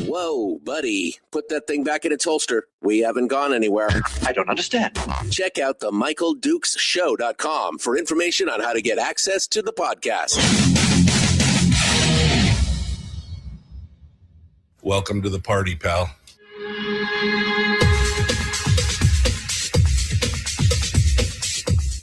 Whoa, buddy. Put that thing back in its holster. We haven't gone anywhere. I don't understand. Check out the MichaelDukesShow.com for information on how to get access to the podcast. Welcome to the party, pal.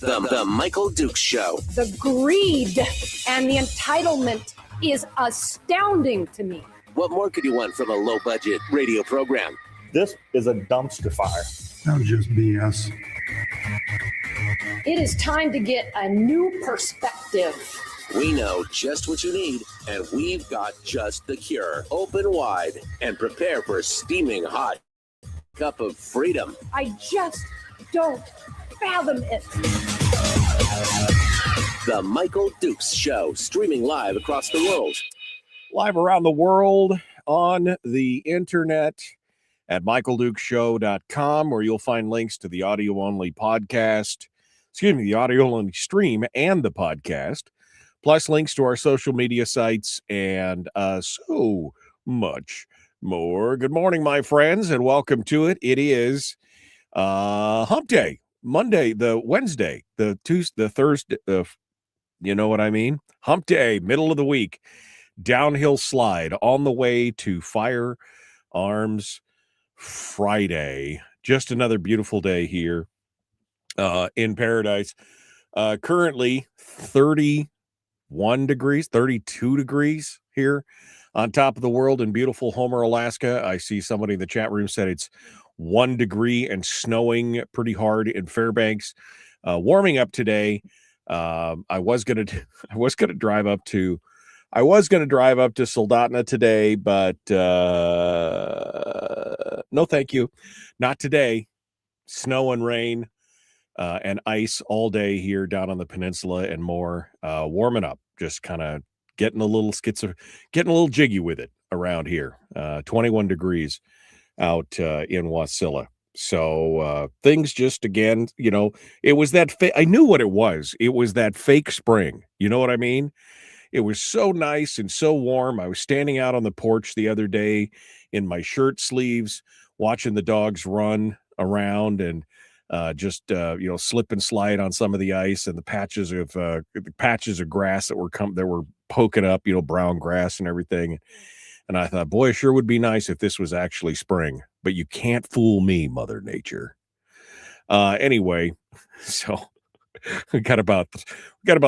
The Michael Dukes Show. The greed and the entitlement is astounding to me. What more could you want from a low-budget radio program? This is a dumpster fire. That was just BS. It is time to get a new perspective. We know just what you need, and we've got just the cure. Open wide and prepare for a steaming hot cup of freedom. I just don't fathom it. The Michael Dukes Show, streaming live across the world. Live around the world on the internet at MichaelDukesShow.com, where you'll find links to the audio-only podcast, the audio-only stream and the podcast, plus links to our social media sites and so much more. Good morning, my friends, and welcome to it. It is Hump Day, Monday, the Wednesday, the Tuesday, the Thursday, you know what I mean? Hump Day, middle of the week, downhill slide on the way to Firearms Friday. Just another beautiful day here in paradise. Currently 31 degrees, 32 degrees here on top of the world in beautiful Homer, Alaska. I see somebody in the chat room said it's 1 degree and snowing pretty hard in Fairbanks. Warming up today. I was gonna drive up to Soldotna today, but no, thank you, not today. Snow and rain and ice all day here down on the peninsula and more. Warming up, just kind of getting a little jiggy with it around here. 21 degrees out in Wasilla. So things just, again, it was that I knew what it was. It was that fake spring. You know what I mean? It was so nice and so warm. I was standing out on the porch the other day in my shirt sleeves, watching the dogs run around and just slip and slide on some of the ice and the patches of grass that were poking up, brown grass and everything. And I thought, boy, it sure would be nice if this was actually spring, but you can't fool me, Mother Nature. Anyway, so we got about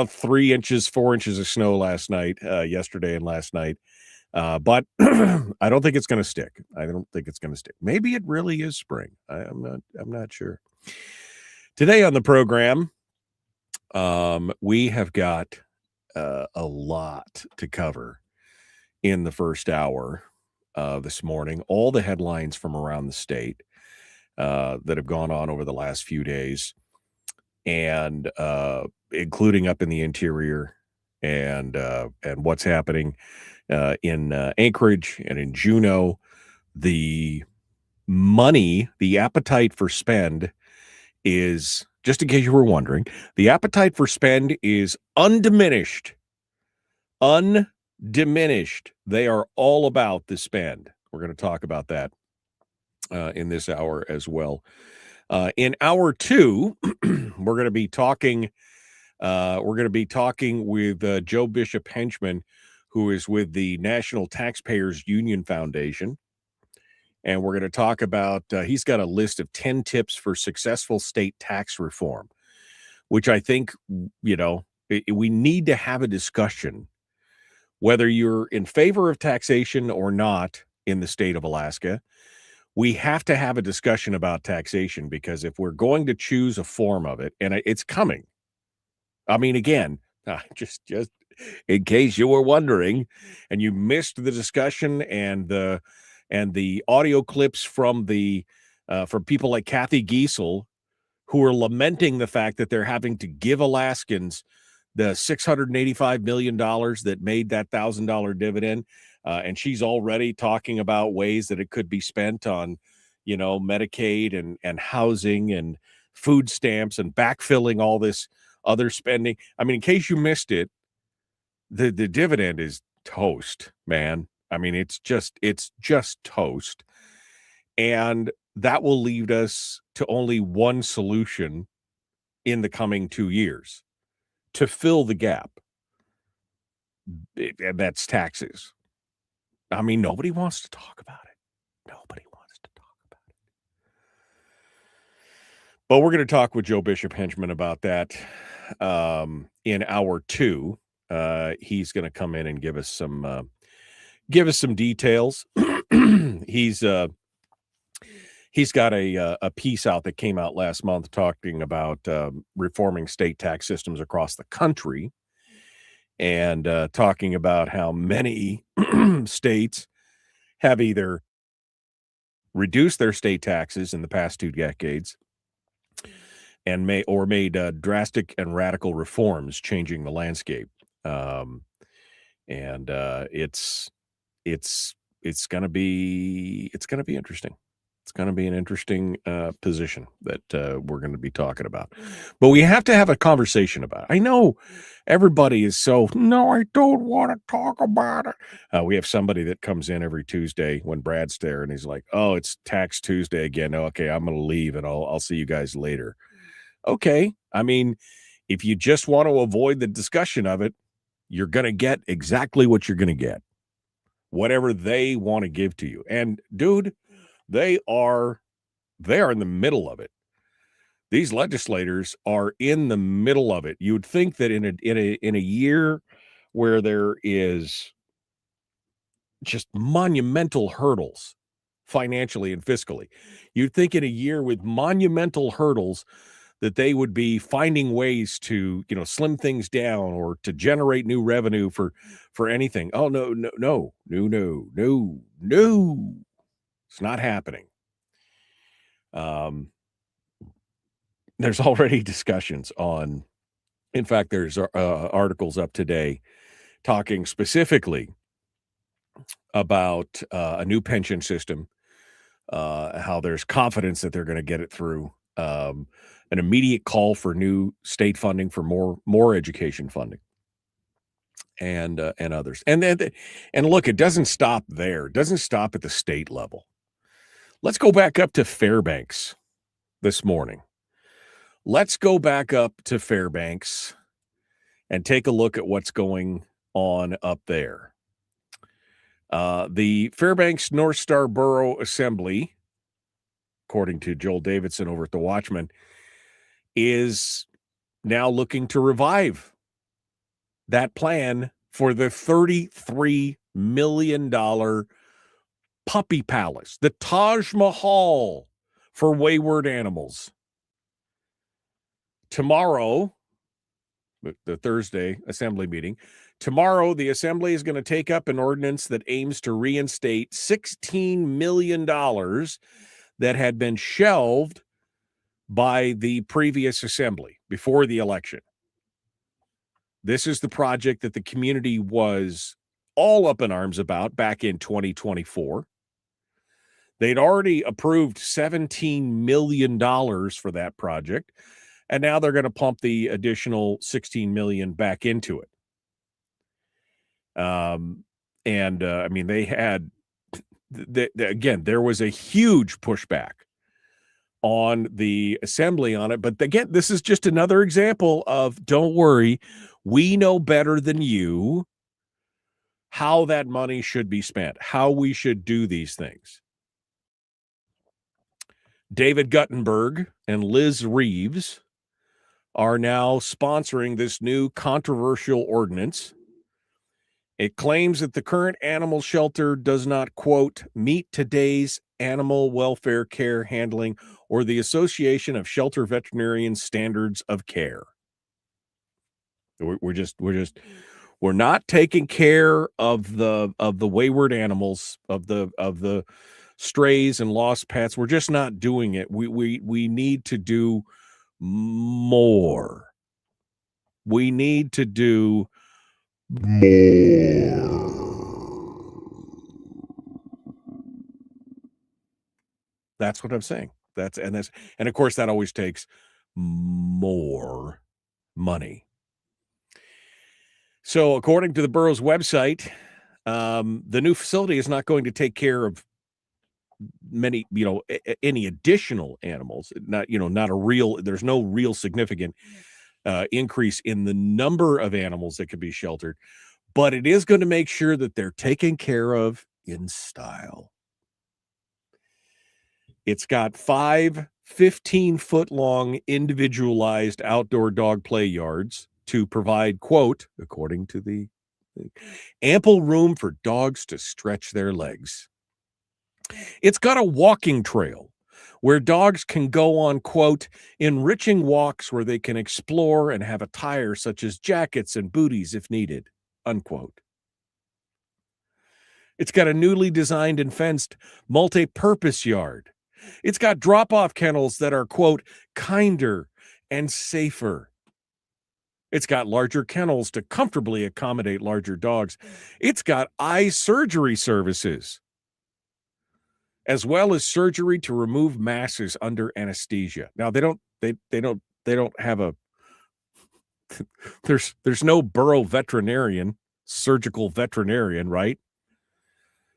3 inches, 4 inches of snow yesterday and last night. But I don't think it's going to stick. Maybe it really is spring. I'm not sure. Today on the program, we have got a lot to cover in the first hour this morning. All the headlines from around the state that have gone on over the last few days, and including up in the interior and what's happening in Anchorage and in Juneau. The appetite for spend is, just in case you were wondering, the appetite for spend is undiminished. They are all about the spend. We're going to talk about that in this hour as well. In hour two, we're going to be talking with Joe Bishop-Henchman, who is with the National Taxpayers Union Foundation. And we're going to talk about, he's got a list of 10 tips for successful state tax reform, which I think, we need to have a discussion, whether you're in favor of taxation or not in the state of Alaska. We have to have a discussion about taxation, because if we're going to choose a form of it, and it's coming. I mean, again, just in case you were wondering and you missed the discussion and the audio clips from people like Kathy Giesel, who are lamenting the fact that they're having to give Alaskans the $685 million that made that $1,000 dividend. And she's already talking about ways that it could be spent on, Medicaid and housing and food stamps and backfilling all this other spending. I mean, in case you missed it, the dividend is toast, man. I mean, it's just toast. And that will lead us to only one solution in the coming 2 years to fill the gap. And that's taxes. I mean, nobody wants to talk about it. Nobody wants to talk about it. But we're going to talk with Joe Bishop-Henchman about that in hour 2. He's going to come in and give us some details. He's got a piece out that came out last month talking about reforming state tax systems across the country, and talking about how many states have either reduced their state taxes in the past 2 decades and made drastic and radical reforms, changing the landscape. It's going to be interesting. It's going to be an interesting position that we're going to be talking about. But we have to have a conversation about it. I know everybody is no, I don't want to talk about it. We have somebody that comes in every Tuesday when Brad's there, and he's like, oh, it's Tax Tuesday again. Okay, I'm going to leave, and I'll see you guys later. Okay. I mean, if you just want to avoid the discussion of it, you're going to get exactly what you're going to get. Whatever they want to give to you. And dude, they are in the middle of it. These legislators are in the middle of it. You would think that in a year where there is just monumental hurdles financially and fiscally, you'd think in a year with monumental hurdles that they would be finding ways to, slim things down or to generate new revenue for anything. Oh, no. It's not happening. There's already discussions on, in fact, there's articles up today talking specifically about a new pension system, how there's confidence that they're going to get it through, an immediate call for new state funding for more education funding, and others. And look, it doesn't stop there. It doesn't stop at the state level. Let's go back up to Fairbanks this morning. Let's go back up to Fairbanks and take a look at what's going on up there. The Fairbanks North Star Borough Assembly, according to Joel Davidson over at The Watchman, is now looking to revive that plan for the $33 million puppy palace, the Taj Mahal for wayward animals. Tomorrow, the Thursday assembly meeting, tomorrow the assembly is going to take up an ordinance that aims to reinstate $16 million that had been shelved by the previous assembly before the election. This is the project that the community was all up in arms about back in 2024. They'd already approved $17 million for that project, and now they're going to pump the additional $16 million back into it. I mean, they had, again, there was a huge pushback on the assembly on it. But again, this is just another example of, don't worry, we know better than you how that money should be spent, how we should do these things. David Guttenberg and Liz Reeves are now sponsoring this new controversial ordinance. It claims that the current animal shelter does not, quote, meet today's animal welfare care handling or the Association of Shelter Veterinarians standards of care. We're not taking care of the wayward animals, of the strays and lost pets. We're just not doing it. We need to do more. We need to do more. That's what I'm saying. And of course that always takes more money. So according to the borough's website, The new facility is not going to take care of many, any additional animals. There's no real significant increase in the number of animals that could be sheltered, but it is going to make sure that they're taken care of in style. It's got 5 15-foot-long individualized outdoor dog play yards to provide, quote, according to the ample room for dogs to stretch their legs. It's got a walking trail where dogs can go on, quote, enriching walks where they can explore and have attire such as jackets and booties if needed, unquote. It's got a newly designed and fenced multi-purpose yard. It's got drop-off kennels that are, quote, kinder and safer. It's got larger kennels to comfortably accommodate larger dogs. It's got eye surgery services, as well as surgery to remove masses under anesthesia. Now they don't have a there's no borough veterinarian, surgical veterinarian, right?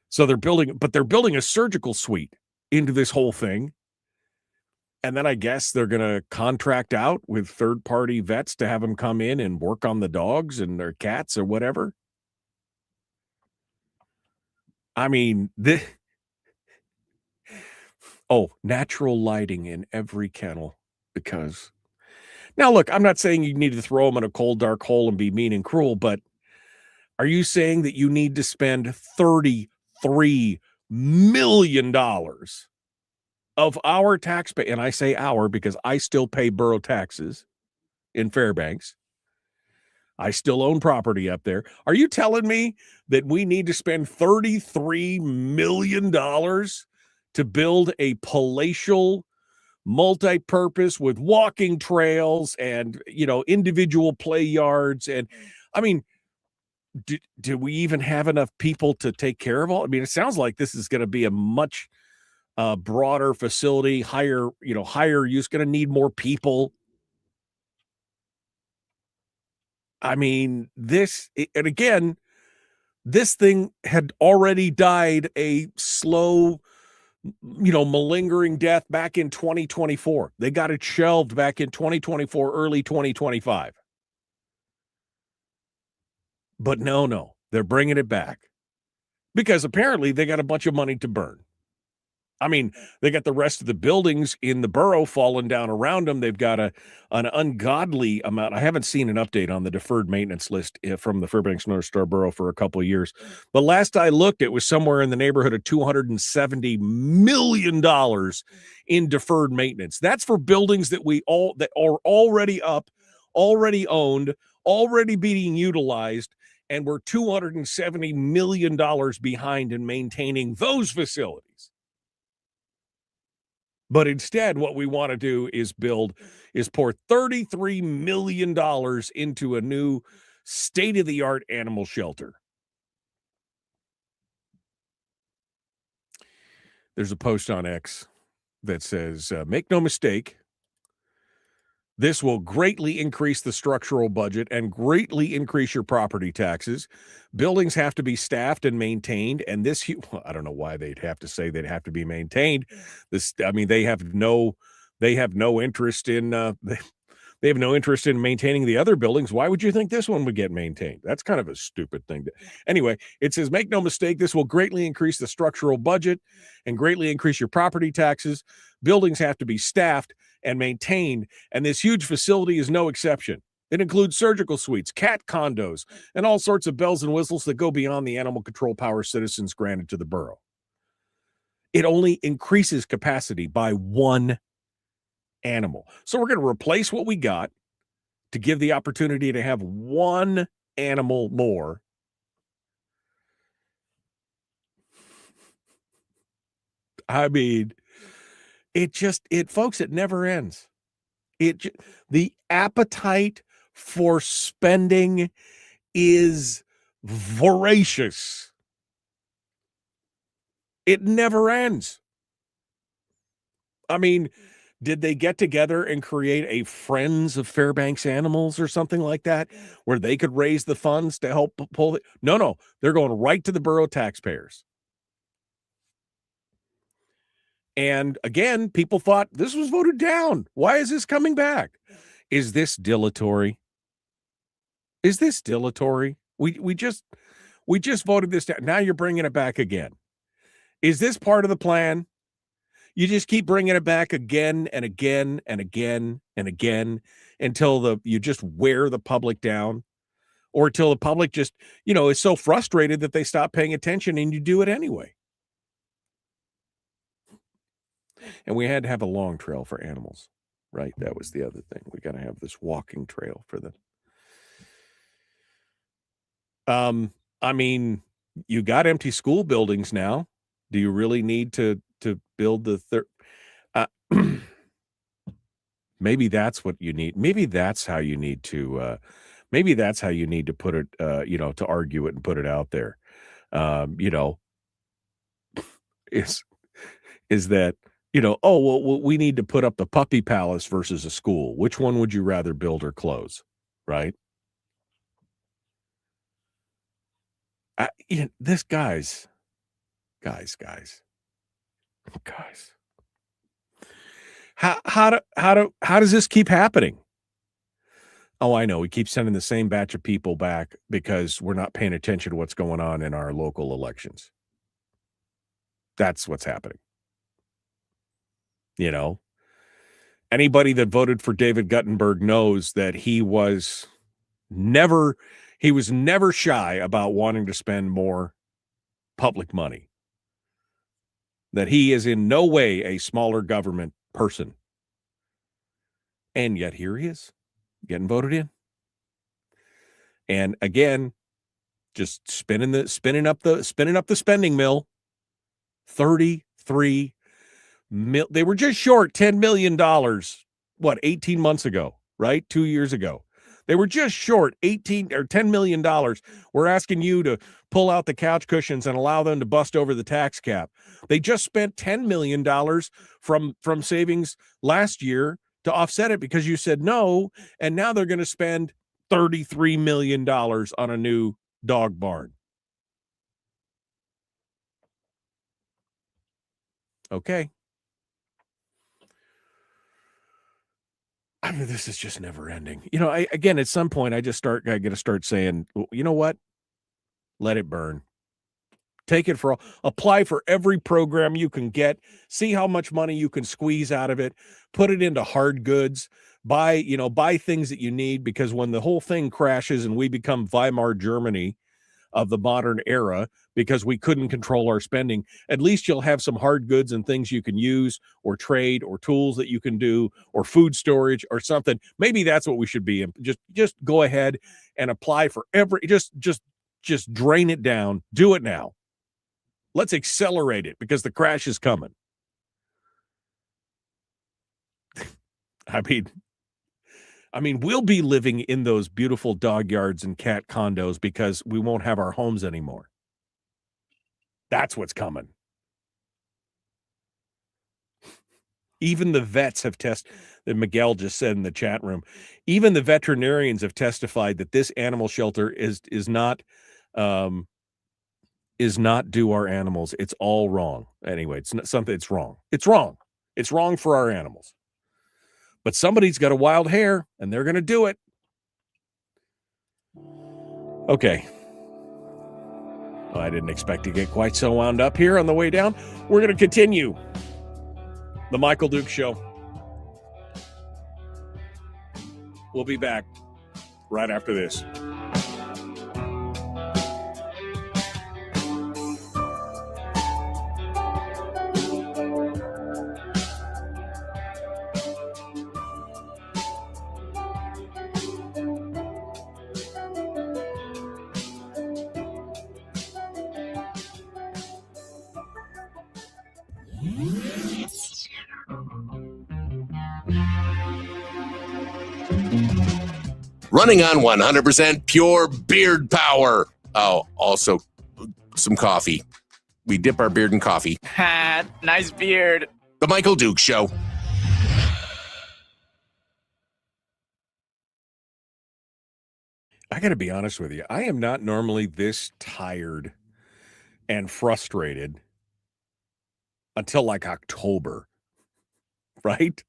So they're building a surgical suite into this whole thing. And then I guess they're going to contract out with third-party vets to have them come in and work on the dogs and their cats or whatever. I mean, natural lighting in every kennel, because now look, I'm not saying you need to throw them in a cold, dark hole and be mean and cruel, but are you saying that you need to spend $33 million of our taxpayer, and I say our because I still pay borough taxes in Fairbanks. I still own property up there. Are you telling me that we need to spend $33 million to build a palatial, multi-purpose with walking trails and, individual play yards? And I mean, do we even have enough people to take care of all? I mean, it sounds like this is going to be a much broader facility, higher use, going to need more people. I mean, this thing had already died a slow, malingering death back in 2024. They got it shelved back in 2024, early 2025. But no, they're bringing it back because apparently they got a bunch of money to burn. I mean, they got the rest of the buildings in the borough falling down around them. They've got an ungodly amount. I haven't seen an update on the deferred maintenance list from the Fairbanks North Star Borough for a couple of years. But last I looked, it was somewhere in the neighborhood of $270 million in deferred maintenance. That's for buildings that are already up, already owned, already being utilized, and we're $270 million behind in maintaining those facilities. But instead, what we want to do is pour $33 million into a new state-of-the-art animal shelter. There's a post on X that says, make no mistake, this will greatly increase the structural budget and greatly increase your property taxes. Buildings have to be staffed and maintained, and I don't know why they'd have to say they'd have to be maintained. They have no interest in they have no interest in maintaining the other buildings. Why would you think this one would get maintained? That's kind of a stupid thing. Anyway, it says, make no mistake, this will greatly increase the structural budget and greatly increase your property taxes. Buildings have to be staffed and maintained, and this huge facility is no exception. It includes surgical suites, cat condos, and all sorts of bells and whistles that go beyond the animal control power citizens granted to the borough. It only increases capacity by one animal. So we're going to replace what we got to give the opportunity to have one animal more. I mean, folks, it never ends. The appetite for spending is voracious. It never ends. I mean, Did they get together and create a Friends of Fairbanks Animals or something like that, where they could raise the funds to help pull it? No, they're going right to the borough taxpayers. And again, people thought this was voted down. Why is this coming back? Is this dilatory? Is this dilatory? We just voted this down. Now you're bringing it back again. Is this part of the plan? You just keep bringing it back again and again and again and again until you just wear the public down, or until the public just, is so frustrated that they stop paying attention and you do it anyway. And we had to have a long trail for animals, right? That was the other thing. We got to have this walking trail for them. I mean, you got empty school buildings now. Do you really need to build the third? Maybe that's what you need. Maybe that's how you need to. Maybe that's how you need to put it. To argue it and put it out there. Is that we need to put up the puppy palace versus a school. Which one would you rather build or close? Right. This guys. How does this keep happening? Oh, I know. We keep sending the same batch of people back because we're not paying attention to what's going on in our local elections. That's what's happening. Anybody that voted for David Guttenberg knows that he was never shy about wanting to spend more public money. That he is in no way a smaller government person. And yet here he is, getting voted in. And again, just spinning up the spending mill. 33 mil. They were just short $10 million, 18 months ago, right? 2 years ago. They were just short $10 million. We're asking you to pull out the couch cushions and allow them to bust over the tax cap. They just spent $10 million from savings last year to offset it because you said no, and now they're going to spend $33 million on a new dog barn. Okay. I mean, this is just never ending. Again, at some point, I got to start saying, you know what? Let it burn. Take it for all. Apply for every program you can get. See how much money you can squeeze out of it. Put it into hard goods. Buy things that you need, because when the whole thing crashes and we become Weimar Germany of the modern era because we couldn't control our spending, at least you'll have some hard goods and things you can use or trade or tools that you can do or food storage or something. Maybe that's what we should be in. Just go ahead and apply for just drain it down. Do it now. Let's accelerate it because the crash is coming. I mean, we'll be living in those beautiful dog yards and cat condos because we won't have our homes anymore. That's what's coming. Even the vets have that Miguel just said in the chat room, even the veterinarians have testified that this animal shelter is not do our animals. It's all wrong. Anyway, it's not something. It's wrong. It's wrong. It's wrong for our animals. But somebody's got a wild hair, and they're going to do it. Okay. I didn't expect to get quite so wound up here on the way down. We're going to continue the Michael Duke Show. We'll be back right after this. Running on 100% pure beard power. Oh, also some coffee. We dip our beard in coffee. Ha, nice beard. The Michael Duke Show. I got to be honest with you. I am not normally this tired and frustrated until like October, right?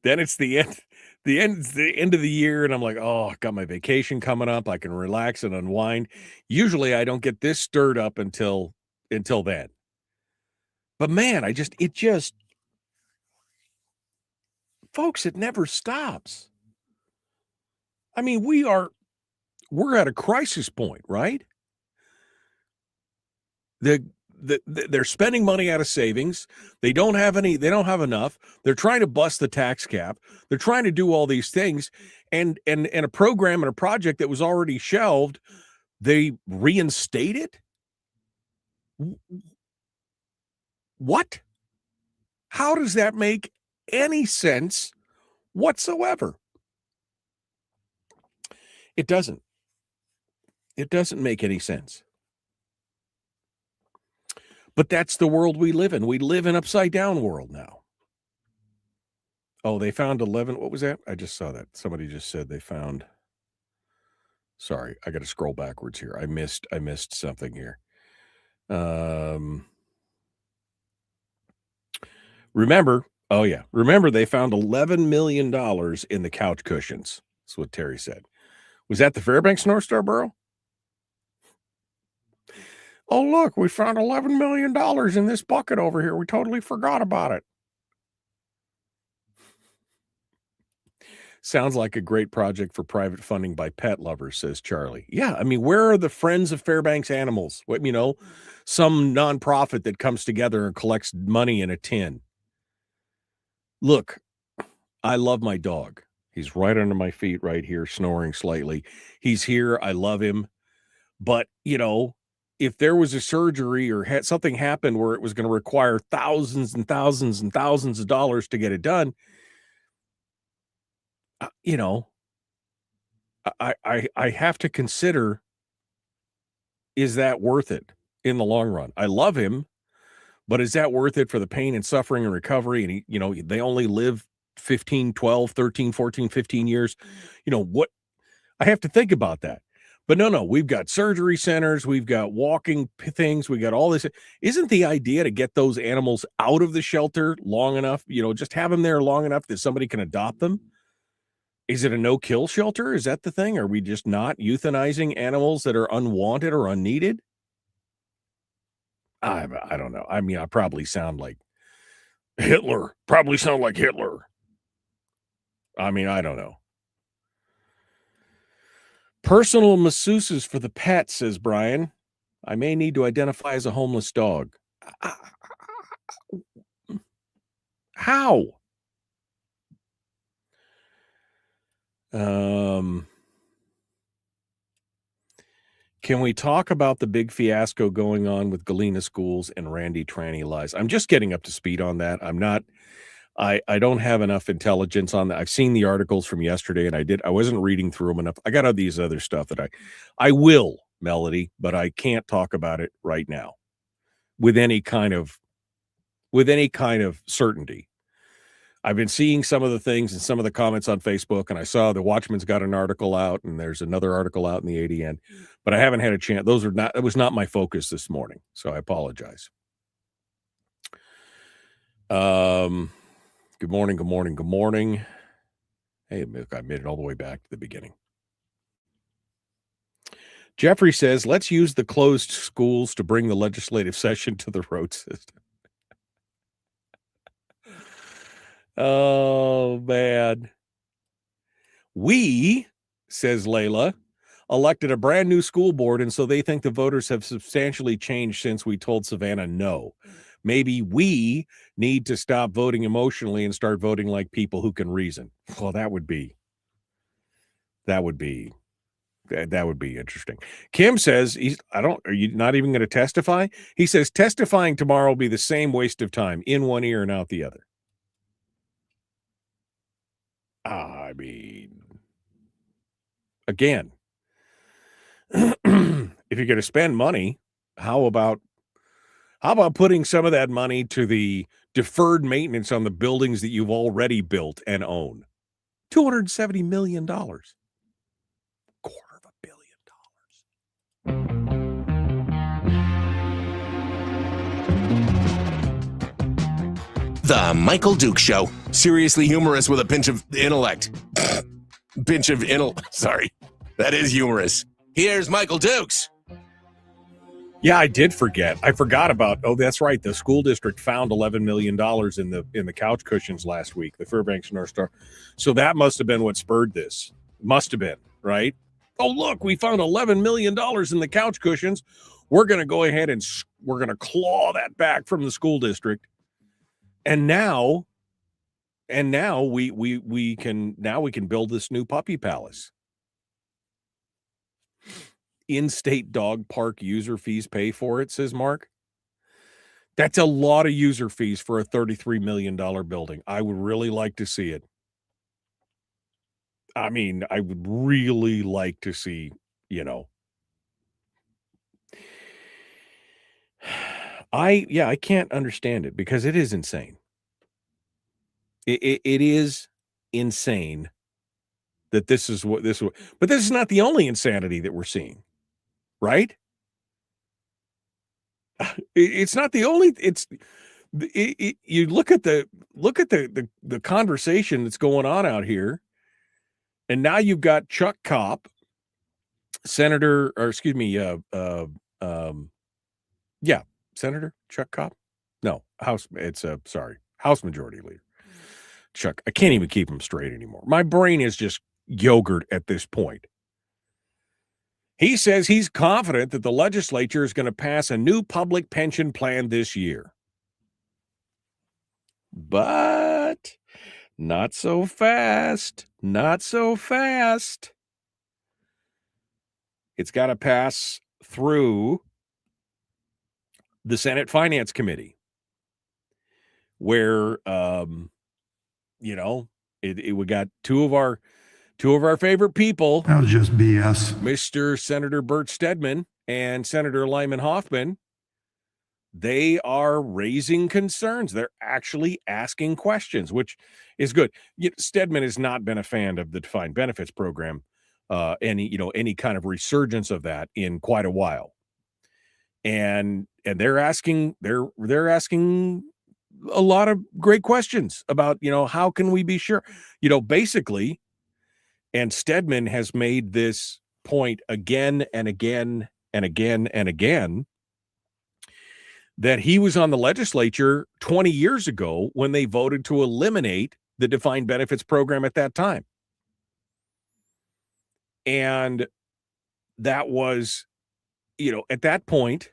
Then it's the end of the year, and I'm like, oh, I got my vacation coming up. I can relax and unwind. Usually I don't get this stirred up until then. But man, folks, it never stops. I mean, we're at a crisis point, right? They're spending money out of savings. They don't have enough. They're trying to bust the tax cap. They're trying to do all these things, and a program and a project that was already shelved, they reinstate it. What? How does that make any sense whatsoever? It doesn't. It doesn't make any sense. But that's the world we live in. We live in an upside down world now. Oh, they found 11. What was that? I just saw that. Somebody just said they found. Sorry, I got to scroll backwards here. I missed something here. Remember they found $11 million in the couch cushions. That's what Terry said. Was that the Fairbanks North Star Borough? Oh, look, we found $11 million in this bucket over here. We totally forgot about it. Sounds like a great project for private funding by pet lovers, says Charlie. Yeah, I mean, where are the Friends of Fairbanks Animals? What, some nonprofit that comes together and collects money in a tin. Look, I love my dog. He's right under my feet right here, snoring slightly. He's here. I love him. But, if there was a surgery or had something happened where it was going to require thousands and thousands and thousands of dollars to get it done, I have to consider, is that worth it in the long run? I love him, but is that worth it for the pain and suffering and recovery? And they only live 15, 12, 13, 14, 15 years. What I have to think about that. But no, we've got surgery centers, we've got walking things, we got all this. Isn't the idea to get those animals out of the shelter long enough, just have them there long enough that somebody can adopt them? Is it a no-kill shelter? Is that the thing? Are we just not euthanizing animals that are unwanted or unneeded? I don't know. I mean, I probably sound like Hitler. I mean, I don't know. Personal masseuses for the pet, says Brian. I may need to identify as a homeless dog. How? Can we talk about the big fiasco going on with Galena Schools and Randy Tranny lies? I'm just getting up to speed on that. I don't have enough intelligence on that. I've seen the articles from yesterday, and I wasn't reading through them enough. I got all these other stuff that I will, Melody, but I can't talk about it right now with any kind of certainty. I've been seeing some of the things and some of the comments on Facebook, and I saw the Watchman's got an article out, and there's another article out in the ADN, but I haven't had a chance. That was not my focus this morning, so I apologize. Good morning. Hey, I made it all the way back to the beginning. Jeffrey says, let's use the closed schools to bring the legislative session to the road system. Oh, man. We, says Layla, elected a brand new school board, and so they think the voters have substantially changed since we told Savannah no. Maybe we need to stop voting emotionally and start voting like people who can reason. Well, that would be interesting. Kim says, are you not even going to testify? He says, testifying tomorrow will be the same waste of time, in one ear and out the other. I mean, again, if you're going to spend money, how about putting some of that money to the deferred maintenance on the buildings that you've already built and own? $270 million. Quarter. The Michael Duke Show. Seriously humorous with a pinch of intellect. Sorry. That is humorous. Here's Michael Dukes. Yeah, I did forget. I forgot about. Oh, that's right. The school district found $11 million in the couch cushions last week. The Fairbanks North Star. So that must have been what spurred this. Must have been, right? Oh, look, we found $11 million in the couch cushions. We're going to go ahead and we're going to claw that back from the school district. And now we can build this new puppy palace. In-state dog park user fees pay for it, says Mark. That's a lot of user fees for a $33 million building. I would really like to see it. I mean, I would really like to see, I can't understand it because it is insane. It is insane that this is what this, but this is not the only insanity that we're seeing, right? It's not the only. You look at the conversation that's going on out here, and now you've got Chuck Kopp, Senator, or excuse me, Senator Chuck Kopp. No, House. It's House Majority Leader Chuck. I can't even keep him straight anymore. My brain is just yogurt at this point. He says he's confident that the legislature is going to pass a new public pension plan this year. But not so fast. Not so fast. It's got to pass through the Senate Finance Committee, where, we got two of our favorite people. That was just BS. Mr. Senator Bert Stedman and Senator Lyman Hoffman. They are raising concerns. They're actually asking questions, which is good. Stedman has not been a fan of the defined benefits program, any kind of resurgence of that in quite a while. And they're asking a lot of great questions about, how can we be sure, basically. And Stedman has made this point again and again and again and again that he was on the legislature 20 years ago when they voted to eliminate the defined benefits program at that time. And that was, at that point,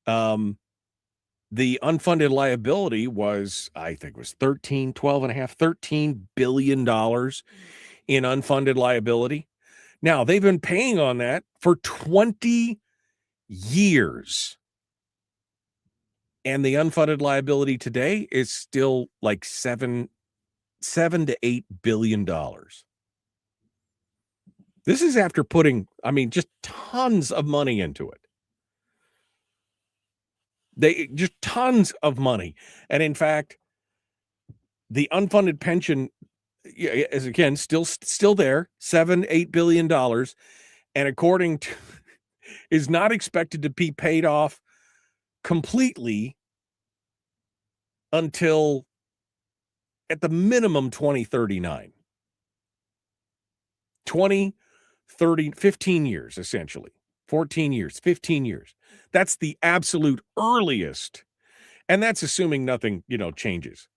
the unfunded liability was, I think it was $13 billion in unfunded liability. Now, they've been paying on that for 20 years. And the unfunded liability today is still like $7 to $8 billion. This is after putting, just tons of money into it. Just tons of money. And in fact, the unfunded pension is again still there, $7-8 billion, and according to is not expected to be paid off completely until at the minimum 2039. 15 years, essentially. 14 years, 15 years. That's the absolute earliest. And that's assuming nothing, changes.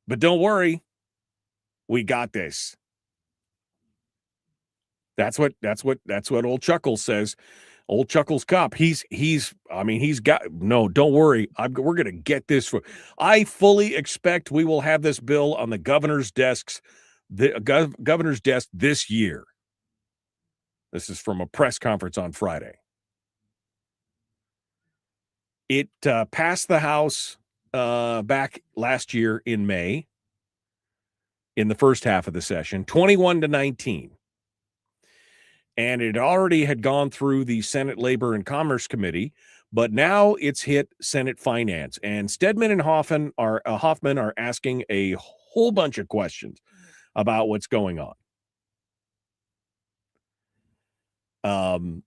But don't worry. We got this. That's what old Chuckles says. Old Chuckles Cop. Don't worry. We're going to get this. I fully expect we will have this bill on the governor's desk this year. This is from a press conference on Friday. It passed the House back last year in May, in the first half of the session, 21-19. And it already had gone through the Senate Labor and Commerce Committee, but now it's hit Senate Finance. And Stedman and Hoffman are asking a whole bunch of questions about what's going on. The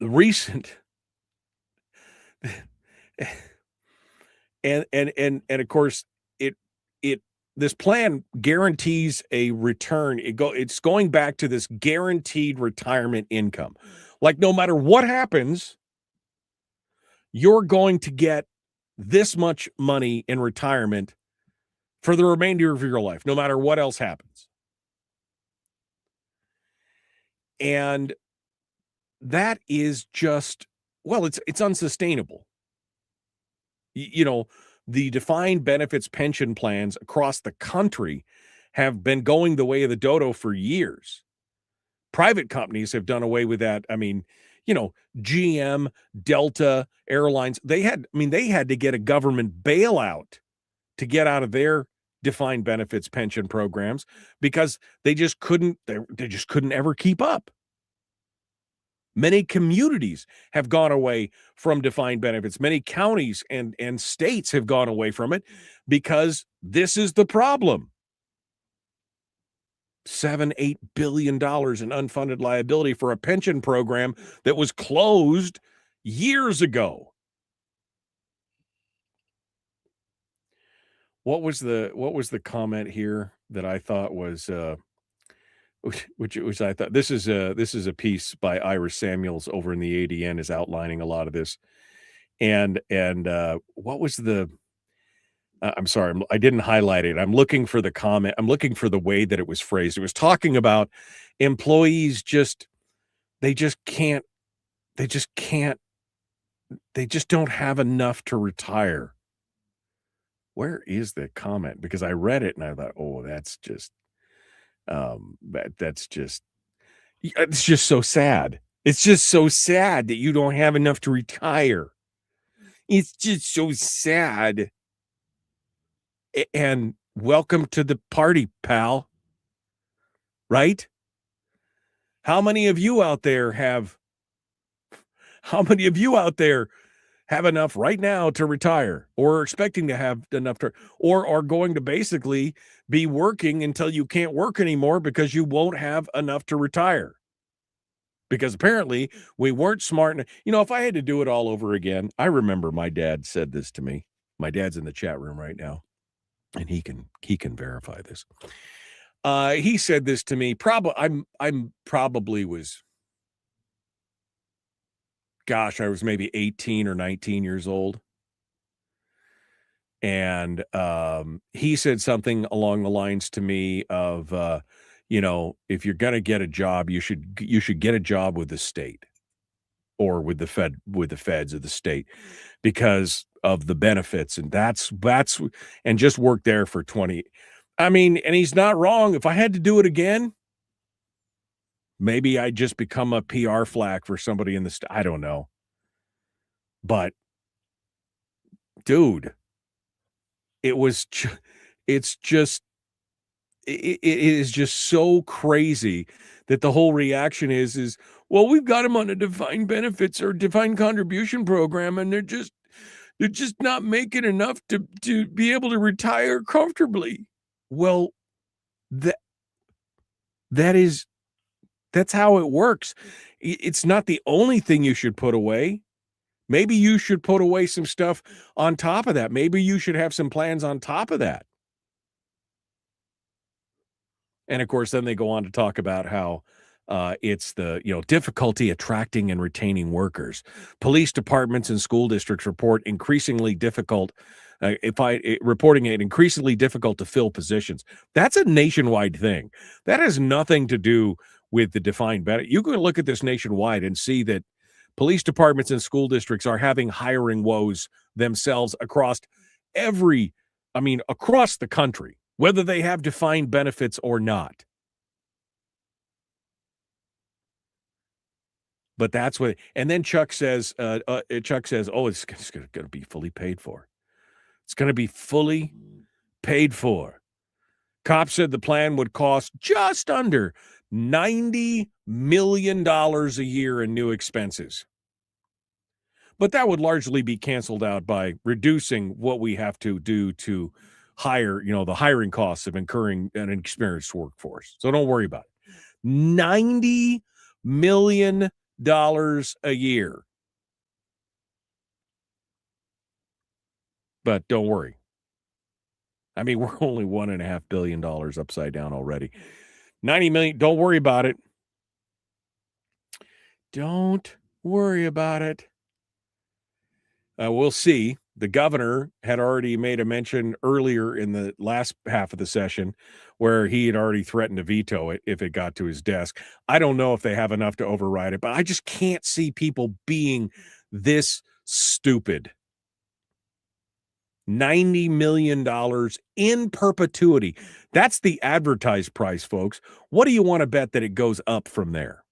recent and of course it this plan guarantees a return. It's going back to this guaranteed retirement income. Like no matter what happens, you're going to get this much money in retirement for the remainder of your life, no matter what else happens. And that is just, well, it's unsustainable. You know, the defined benefits pension plans across the country have been going the way of the dodo for years. Private companies have done away with that. I mean, you know, GM, Delta Airlines, they had to get a government bailout to get out of their defined benefits pension programs because they just couldn't ever keep up. Many communities have gone away from defined benefits. Many counties and states have gone away from it because this is the problem. $7-8 billion in unfunded liability for a pension program that was closed years ago. What was the comment here that I thought was which I thought this is a piece by Iris Samuels over in the ADN is outlining a lot of this. And what was the I'm sorry, I didn't highlight it. I'm looking for the comment. I'm looking for the way that it was phrased. It was talking about employees they just don't have enough to retire. Where is the comment? Because I read it and I thought, oh, that's just it's just so sad. It's just so sad that you don't have enough to retire. It's just so sad. And welcome to the party, pal. Right? How many of you out there have enough right now to retire, or are expecting to have enough to, or are going to basically be working until you can't work anymore because you won't have enough to retire? Because apparently we weren't smart enough. You know, if I had to do it all over again, I remember my dad said this to me. My dad's in the chat room right now, and he can verify this. He said this to me. I'm probably was, gosh, I was maybe 18 or 19 years old. And he said something along the lines to me of, you know, if you're going to get a job, you should get a job with the state or with the feds of the state because of the benefits. And that's and just work there for 20. I mean, and he's not wrong. If I had to do it again, maybe I'd just become a PR flack for somebody in the state. I don't know. But dude, it is just so crazy that the whole reaction is, well, we've got them on a defined benefits or defined contribution program, and they're just not making enough to be able to retire comfortably. Well, that's how it works. It's not the only thing you should put away. Maybe you should put away some stuff on top of that. Maybe you should have some plans on top of that. And of course, then they go on to talk about how it's the difficulty attracting and retaining workers. Police departments and school districts report increasingly difficult. Reporting it increasingly difficult to fill positions. That's a nationwide thing. That has nothing to do with the defined benefit. You can look at this nationwide and see that police departments and school districts are having hiring woes themselves across the country, whether they have defined benefits or not. But that's what, and then Chuck says, oh, it's going to be fully paid for. It's going to be fully paid for. Cops said the plan would cost just under $90 million a year in new expenses. But that would largely be canceled out by reducing what we have to do to hire, the hiring costs of incurring an experienced workforce. So don't worry about it. $90 million a year. But don't worry. I mean, we're only $1.5 billion upside down already. 90 million. Don't worry about it. Don't worry about it. We'll see. The governor had already made a mention earlier in the last half of the session where he had already threatened to veto it if it got to his desk. I don't know if they have enough to override it, but I just can't see people being this stupid. $90 million in perpetuity. That's the advertised price, folks. What do you want to bet that it goes up from there?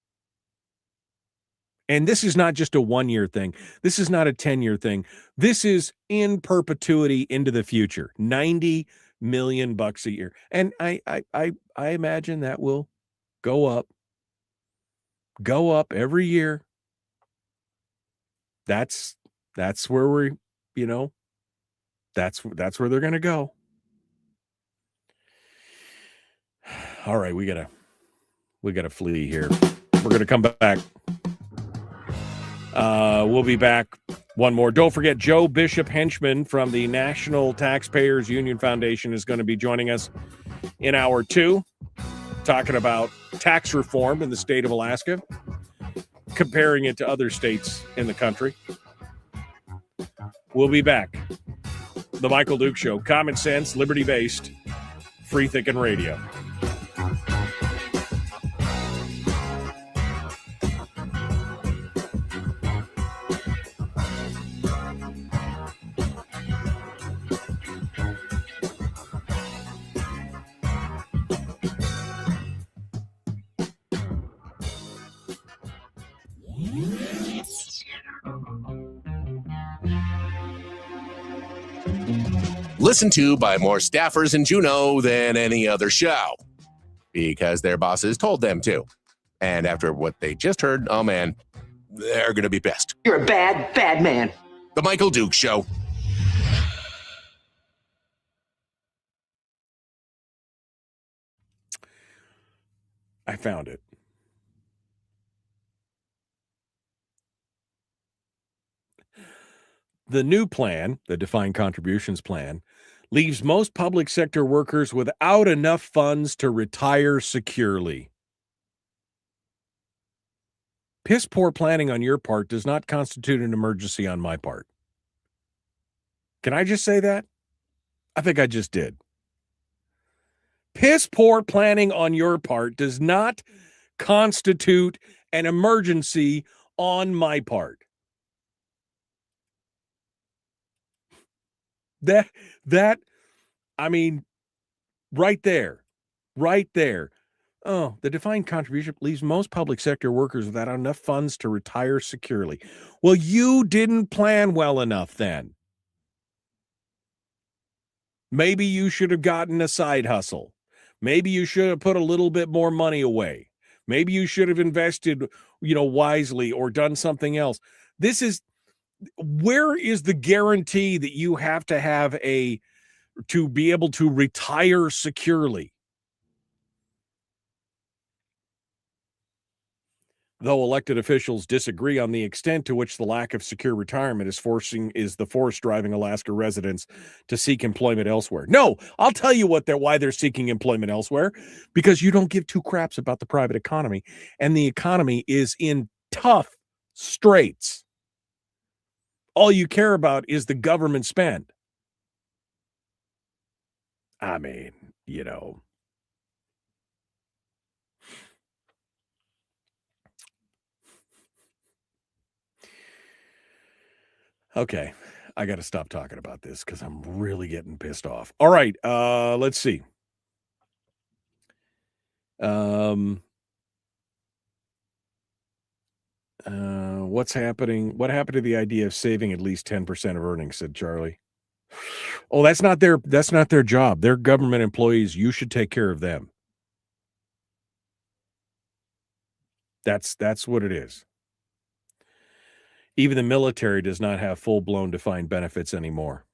And this is not just a 1-year thing. This is not a 10-year thing. This is in perpetuity into the future. $90 million a year. And I imagine that will go up every year. That's where we're, that's where they're going to go. All right, we gotta flee here. We're going to come back. We'll be back one more. Don't forget, Joe Bishop-Henchman from the National Taxpayers Union Foundation is going to be joining us in hour 2, talking about tax reform in the state of Alaska, comparing it to other states in the country. We'll be back. The Michael Duke Show, common sense, liberty-based, free-thinking radio. Listened to by more staffers in Juneau than any other show because their bosses told them to. And after what they just heard, oh man, they're going to be pissed. You're a bad, bad man. The Michael Duke Show. I found it. The new plan, the defined contributions plan, leaves most public sector workers without enough funds to retire securely. Piss poor planning on your part does not constitute an emergency on my part. Can I just say that? I think I just did. Piss poor planning on your part does not constitute an emergency on my part. That, I mean, right there. Oh, the defined contribution leaves most public sector workers without enough funds to retire securely. Well, you didn't plan well enough then. Maybe you should have gotten a side hustle. Maybe you should have put a little bit more money away. Maybe you should have invested, wisely or done something else. Where is the guarantee that you have to have to be able to retire securely? Though elected officials disagree on the extent to which the lack of secure retirement is the force driving Alaska residents to seek employment elsewhere. No, I'll tell you why they're seeking employment elsewhere, because you don't give two craps about the private economy, and the economy is in tough straits. All you care about is the government spend. I mean, Okay, I got to stop talking about this because I'm really getting pissed off. All right, let's see. What's happening? What happened to the idea of saving at least 10% of earnings, said Charlie. Oh, that's not their job. They're government employees. You should take care of them. That's what it is. Even the military does not have full-blown defined benefits anymore.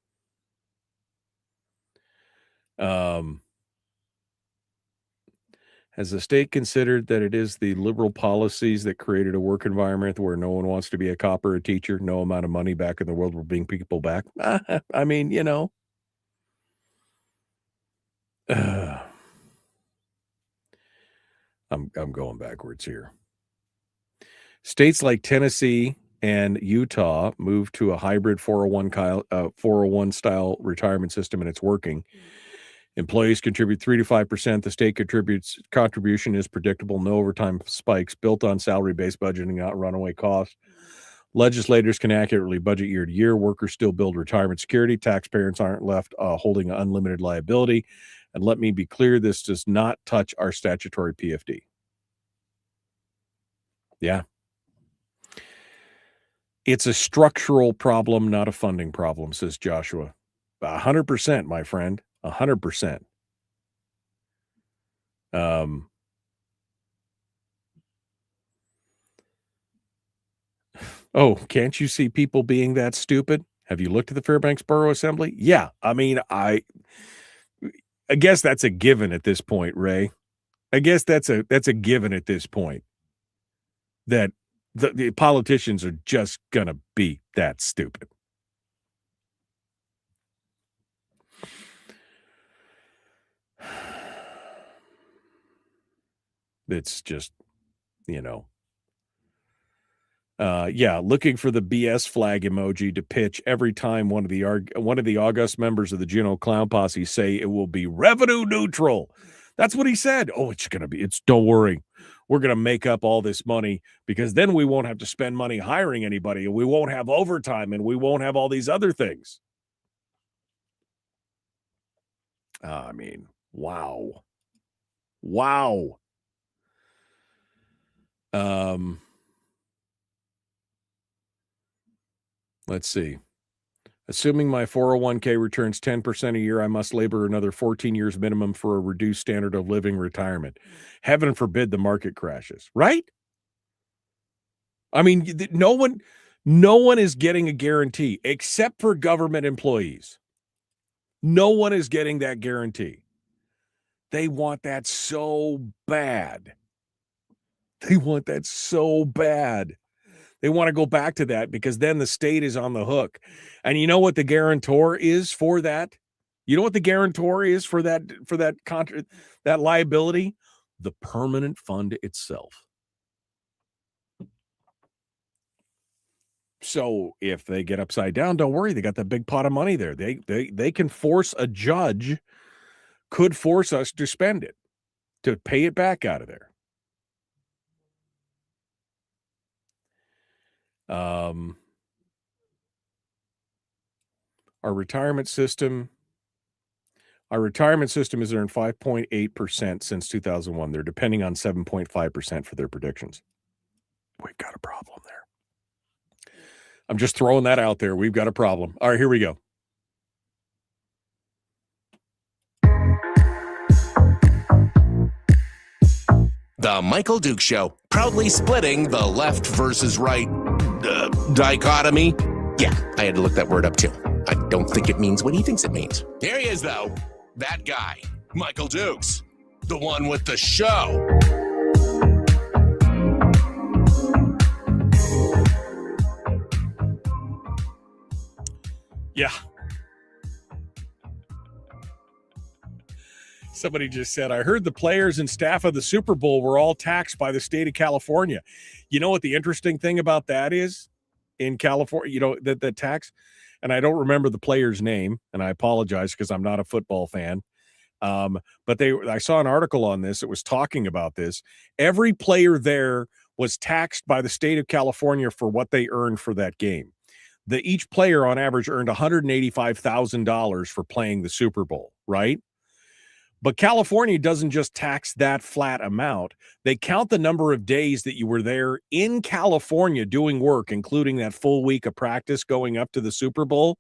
Has the state considered that it is the liberal policies that created a work environment where no one wants to be a cop or a teacher? No amount of money back in the world will bring people back. I mean, you know. I'm going backwards here. States like Tennessee and Utah moved to a hybrid 401 style retirement system, and it's working. Employees contribute 3 to 5%. The state contribution is predictable. No overtime spikes, built on salary-based budgeting, not runaway costs. Legislators can accurately budget year to year. Workers still build retirement security. Taxpayers aren't left holding unlimited liability. And let me be clear, this does not touch our statutory PFD. Yeah. It's a structural problem, not a funding problem, says Joshua. 100%, my friend. 100%. Oh, can't you see people being that stupid? Have you looked at the Fairbanks Borough Assembly? Yeah. I mean, I guess that's a given at this point, Ray. I guess that's a given at this point. That the politicians are just gonna be that stupid. It's just, you know. Looking for the BS flag emoji to pitch every time one of the august members of the Juneau Clown Posse say it will be revenue neutral. That's what he said. Oh, don't worry. We're going to make up all this money because then we won't have to spend money hiring anybody, and we won't have overtime, and we won't have all these other things. I mean, wow. Let's see. Assuming my 401k returns 10% a year, I must labor another 14 years minimum for a reduced standard of living retirement. Heaven forbid the market crashes, right? I mean, no one is getting a guarantee except for government employees. No one is getting that guarantee. They want that so bad. They want to go back to that because then the state is on the hook. And you know what the guarantor is for that? You know what the guarantor is for that liability? The permanent fund itself. So if they get upside down, don't worry. They got that big pot of money there. They can force a judge, could force us to spend it, to pay it back out of there. Our retirement system has earned 5.8% since 2001. They're depending on 7.5% for their predictions. We've got a problem there. I'm just throwing that out there. We've got a problem. All right, here we go. The Michael Duke Show, proudly splitting the left versus right dichotomy. Yeah, I had to look that word up too. I don't think it means what he thinks it means. Here he is, though. That guy, Michael Dukes, the one with the show. Yeah. Somebody just said, I heard the players and staff of the Super Bowl were all taxed by the state of California. You know what the interesting thing about that is in California, you know, that tax, and I don't remember the player's name, and I apologize because I'm not a football fan. But I saw an article on this. It was talking about this. Every player there was taxed by the state of California for what they earned for that game. Each player on average earned $185,000 for playing the Super Bowl, right? But California doesn't just tax that flat amount. They count the number of days that you were there in California doing work, including that full week of practice going up to the Super Bowl.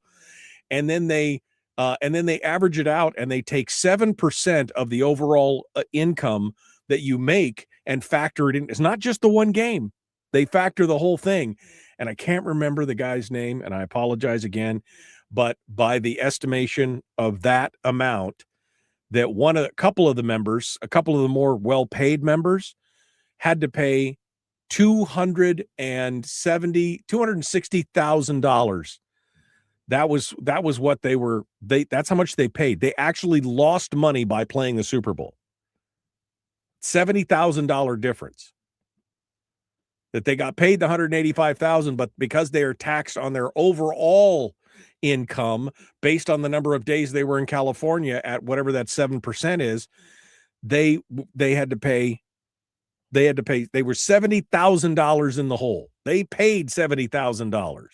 And then they average it out, and they take 7% of the overall income that you make and factor it in. It's not just the one game. They factor the whole thing. And I can't remember the guy's name, and I apologize again. But by the estimation of that amount, that a couple of the more well-paid members had to pay $260,000. That was what that's how much they paid. They actually lost money by playing the Super Bowl. $70,000 difference. That they got paid the $185,000, but because they are taxed on their overall income based on the number of days they were in California at whatever that 7% is, they had to pay. They were $70,000 in the hole. They paid $70,000.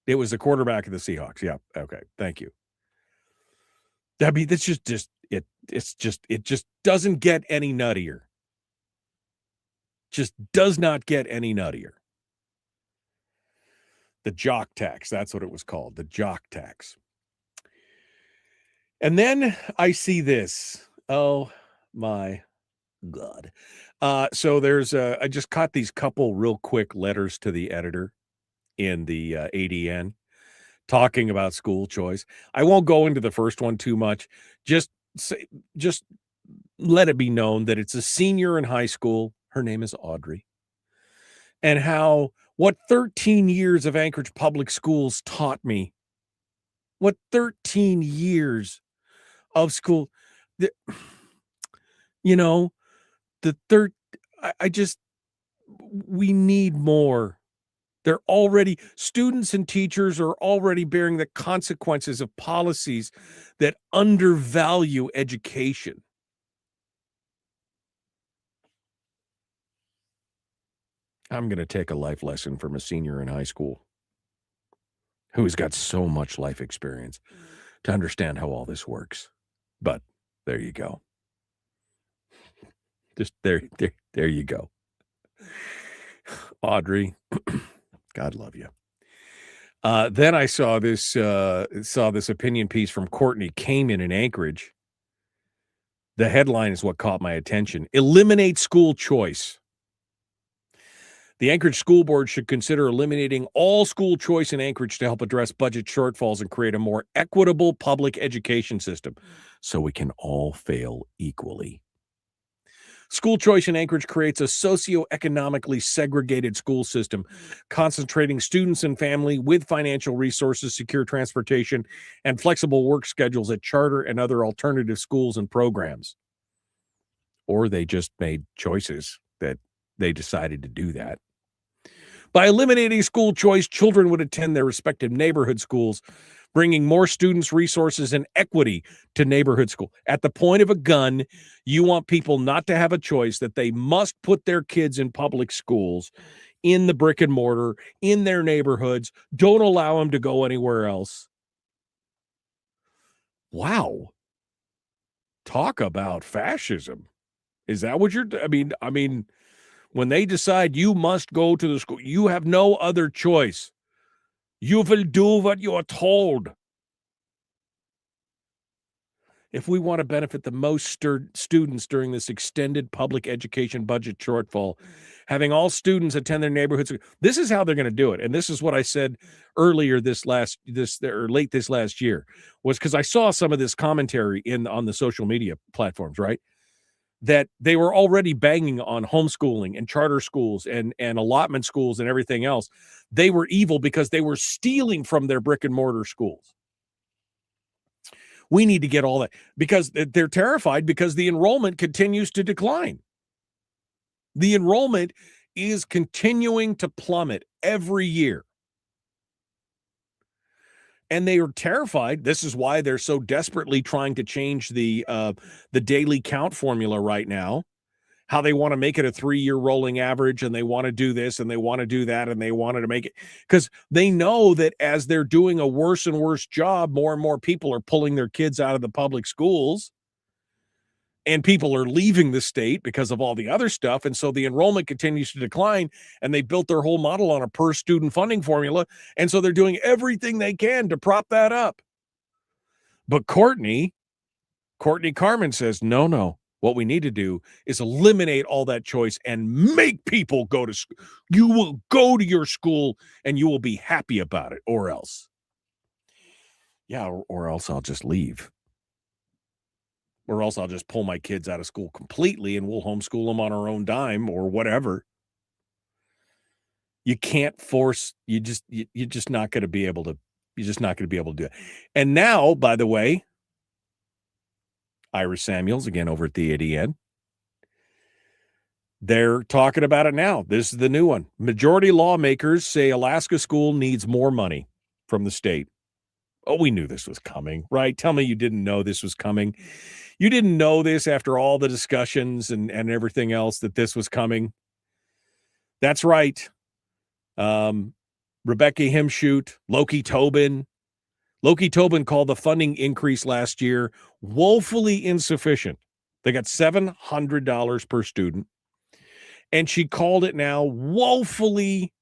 It was the quarterback of the Seahawks. Yeah. Okay. Thank you. I mean, that's just it just doesn't get any nuttier. Just does not get any nuttier. The jock tax. That's what it was called. The jock tax. And then I see this. Oh my God. So there's I just caught these couple real quick letters to the editor in the ADN talking about school choice. I won't go into the first one too much. Just let it be known that it's a senior in high school. Her name is Audrey. And what 13 years of Anchorage Public Schools taught me. What 13 years of school. We need more. Students and teachers are already bearing the consequences of policies that undervalue education. I'm going to take a life lesson from a senior in high school who's got so much life experience to understand how all this works. But there you go. Just there you go. Audrey, God love you. Then I saw this opinion piece from Courtney Kamen in Anchorage. The headline is what caught my attention. Eliminate school choice. The Anchorage School Board should consider eliminating all school choice in Anchorage to help address budget shortfalls and create a more equitable public education system so we can all fail equally. School choice in Anchorage creates a socioeconomically segregated school system, concentrating students and family with financial resources, secure transportation, and flexible work schedules at charter and other alternative schools and programs. Or they just made choices that they decided to do that. By eliminating school choice, children would attend their respective neighborhood schools, bringing more students, resources, and equity to neighborhood school. At the point of a gun, you want people not to have a choice, that they must put their kids in public schools, in the brick and mortar, in their neighborhoods. Don't allow them to go anywhere else. Wow. Talk about fascism. Is that what I mean, when they decide you must go to the school, you have no other choice. You will do what you are told. If we want to benefit the most students during this extended public education budget shortfall, having all students attend their neighborhoods, this is how they're going to do it. And this is what I said earlier late this last year, was because I saw some of this commentary on the social media platforms, right? That they were already banging on homeschooling and charter schools and allotment schools and everything else. They were evil because they were stealing from their brick and mortar schools. We need to get all that, because they're terrified because the enrollment continues to decline. The enrollment is continuing to plummet every year. And they are terrified. This is why they're so desperately trying to change the daily count formula right now. How they want to make it a 3-year rolling average, and they want to do this and they want to do that, and they wanted to make it, because they know that as they're doing a worse and worse job, more and more people are pulling their kids out of the public schools, and people are leaving the state because of all the other stuff. And so the enrollment continues to decline, and they built their whole model on a per student funding formula. And so they're doing everything they can to prop that up. But Courtney Carmen says, no. What we need to do is eliminate all that choice and make people go to school. You will go to your school and you will be happy about it, or else. Yeah, or else I'll just leave. or else I'll just pull my kids out of school completely and we'll homeschool them on our own dime or whatever. You can't force, you're just not going to be able to, you're just not going to be able to do it. And now, by the way, Ira Samuels, again, over at the ADN, they're talking about it now. This is the new one. Majority lawmakers say Alaska school needs more money from the state. Oh, we knew this was coming, right? Tell me you didn't know this was coming. You didn't know this after all the discussions and everything else that this was coming. That's right. Rebecca Himshoot, Loki Tobin. Loki Tobin called the funding increase last year woefully insufficient. They got $700 per student. And she called it now woefully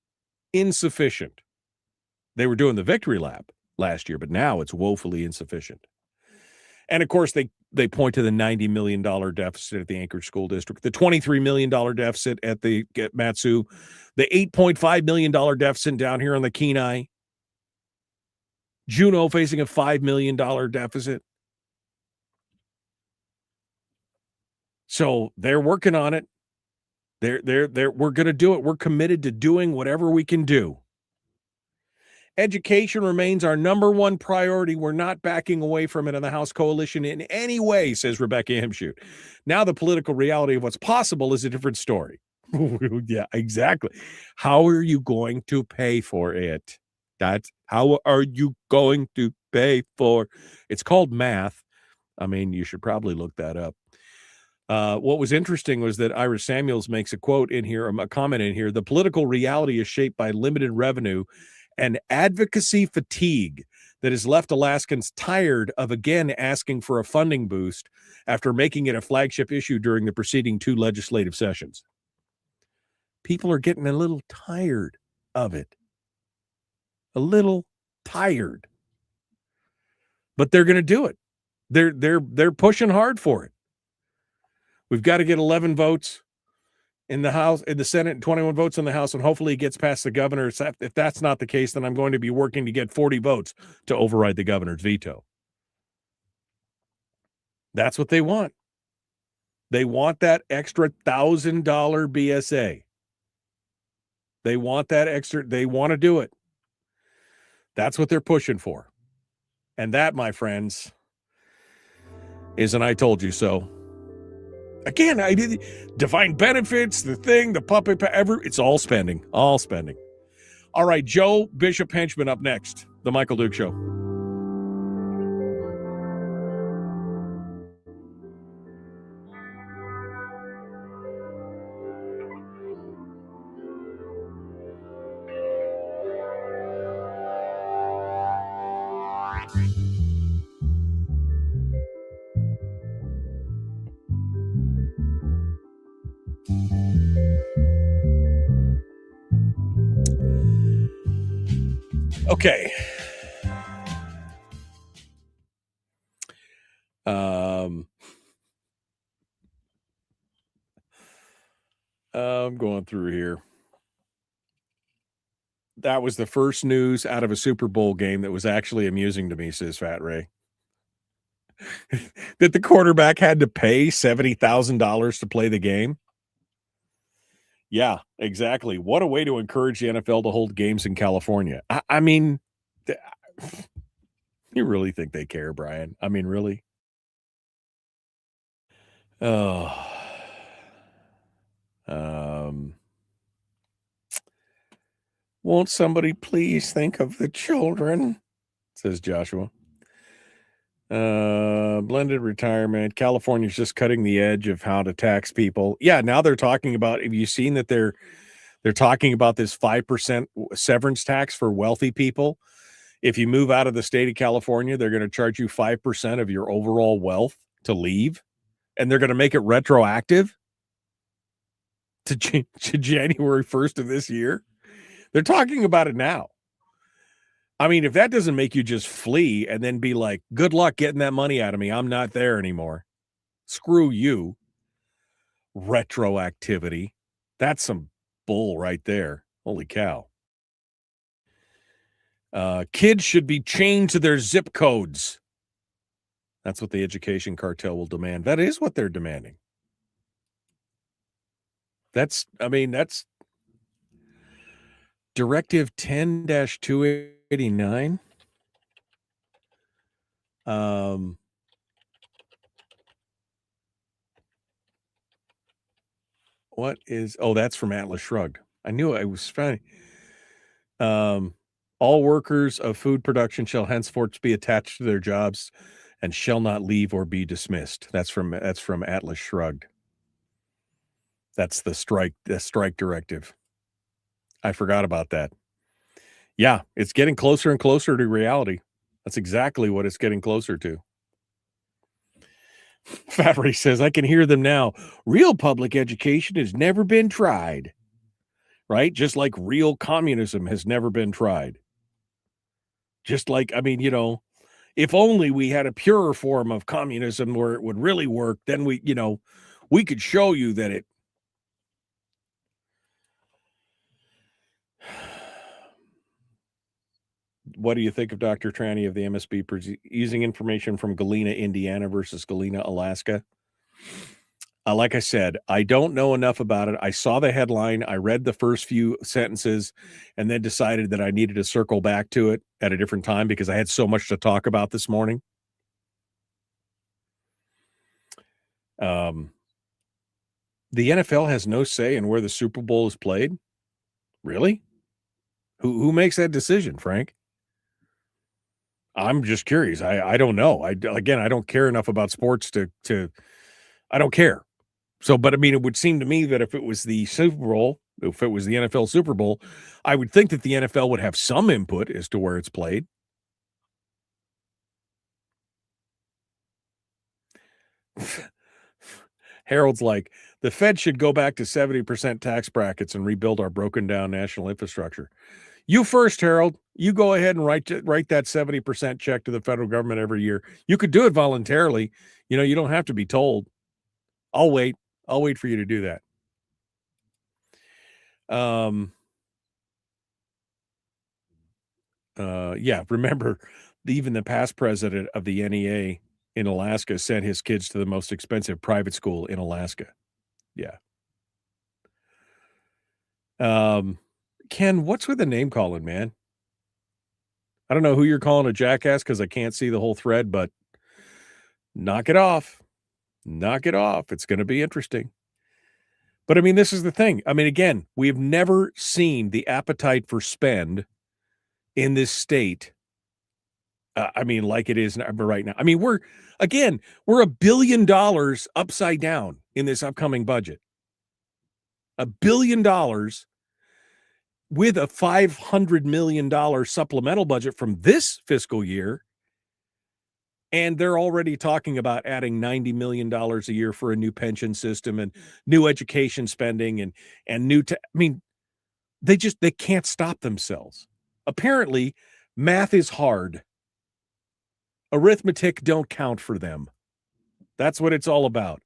insufficient. They were doing the victory lap last year, but now it's woefully insufficient. And of course, they point to the $90 million deficit at the Anchorage School District, the $23 million deficit at Matsu, the $8.5 million deficit down here on the Kenai, Juneau facing a $5 million deficit. So they're working on it. We're going to do it. We're committed to doing whatever we can do. Education remains our number one priority. We're not backing away from it in the House coalition in any way, says Rebecca Himshoot. Now the political reality of what's possible is a different story. Yeah, exactly. How are you going to pay for it? How are you going to pay for? It's called math. I mean, you should probably look that up. What was interesting was that Ira Samuels makes a quote in here, a comment in here. The political reality is shaped by limited revenue and advocacy fatigue that has left Alaskans tired of again asking for a funding boost after making it a flagship issue during the preceding two legislative sessions. People are getting a little tired of it. A little tired. But they're going to do it. They're pushing hard for it. We've got to get 11 votes in the House, in the Senate, and 21 votes in the House, and hopefully it gets past the governor. If that's not the case, then I'm going to be working to get 40 votes to override the governor's veto. That's what they want. They want that extra $1,000 BSA. They want that extra. They want to do it. That's what they're pushing for. And that, my friends, is an I told you so. Again, I did defined benefits, the thing, the puppet, it's all spending, all spending. All right, Joe Bishop-Henchman up next, The Michael Duke Show. Okay. I'm going through here. That was the first news out of a Super Bowl game that was actually amusing to me, says Fat Ray. That the quarterback had to pay $70,000 to play the game. Yeah, exactly. What a way to encourage the NFL to hold games in California. I mean, you really think they care, Brian? I mean, really? Oh. Won't somebody please think of the children? Says Joshua. Blended retirement. California's just cutting the edge of how to tax people. Yeah, now they're talking about, have you seen that they're talking about this 5% severance tax for wealthy people? If you move out of the state of California, they're going to charge you 5% of your overall wealth to leave, and they're going to make it retroactive to January 1st of this year. They're talking about it now. I mean, if that doesn't make you just flee and then be like, good luck getting that money out of me, I'm not there anymore. Screw you. Retroactivity. That's some bull right there. Holy cow. Kids should be chained to their zip codes. That's what the education cartel will demand. That is what they're demanding. That's Directive 10-289. What is, that's from Atlas Shrugged. I knew I was funny. All workers of food production shall henceforth be attached to their jobs and shall not leave or be dismissed. That's from Atlas Shrugged. That's the strike directive. I forgot about that. Yeah, it's getting closer and closer to reality. That's exactly what it's getting closer to. Fabry says, I can hear them now. Real public education has never been tried. Right? Just like real communism has never been tried. Just like, if only we had a purer form of communism where it would really work, then we could show you that it. What do you think of Dr. Tranny of the MSB using information from Galena, Indiana versus Galena, Alaska? Like I said, I don't know enough about it. I saw the headline. I read the first few sentences and then decided that I needed to circle back to it at a different time because I had so much to talk about this morning. The NFL has no say in where the Super Bowl is played? Really? Who makes that decision, Frank? I'm just curious. I don't know. I don't care enough about sports to I don't care. So, but it would seem to me that if it was the Super Bowl, if it was the NFL Super Bowl, I would think that the NFL would have some input as to where it's played. Harold's like, the Fed should go back to 70% tax brackets and rebuild our broken down national infrastructure. You first, Harold. You go ahead and write that 70% check to the federal government every year. You could do it voluntarily. You don't have to be told. I'll wait for you to do that. Remember, even the past president of the NEA in Alaska sent his kids to the most expensive private school in Alaska. Yeah. Ken, what's with the name calling, man? I don't know who you're calling a jackass because I can't see the whole thread, but knock it off. Knock it off. It's going to be interesting. But this is the thing. Again, we've never seen the appetite for spend in this state. Like it is right now. We're $1 billion upside down in this upcoming budget. $1 billion with a $500 million supplemental budget from this fiscal year. And they're already talking about adding $90 million a year for a new pension system and new education spending and new. They can't stop themselves. Apparently, math is hard. Arithmetic don't count for them. That's what it's all about.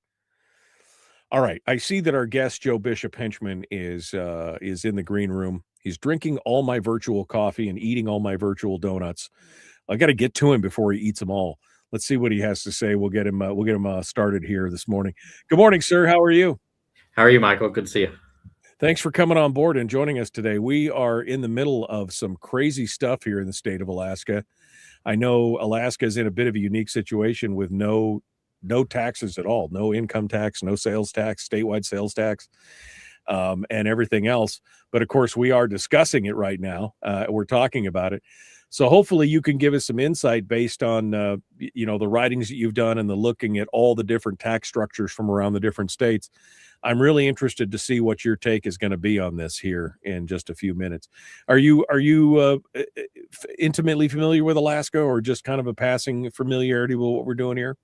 All right. I see that our guest, Joe Bishop-Henchman, is in the green room. He's drinking all my virtual coffee and eating all my virtual donuts. I got to get to him before he eats them all. Let's see what he has to say. We'll get him started here this morning. Good morning, sir. How are you? How are you, Michael? Good to see you. Thanks for coming on board and joining us today. We are in the middle of some crazy stuff here in the state of Alaska. I know Alaska is in a bit of a unique situation with no taxes at all, no income tax, no sales tax, statewide sales tax, and everything else. But of course, we are discussing it right now. We're talking about it. So hopefully you can give us some insight based on, the writings that you've done and the looking at all the different tax structures from around the different states. I'm really interested to see what your take is going to be on this here in just a few minutes. Are you intimately familiar with Alaska, or just kind of a passing familiarity with what we're doing here?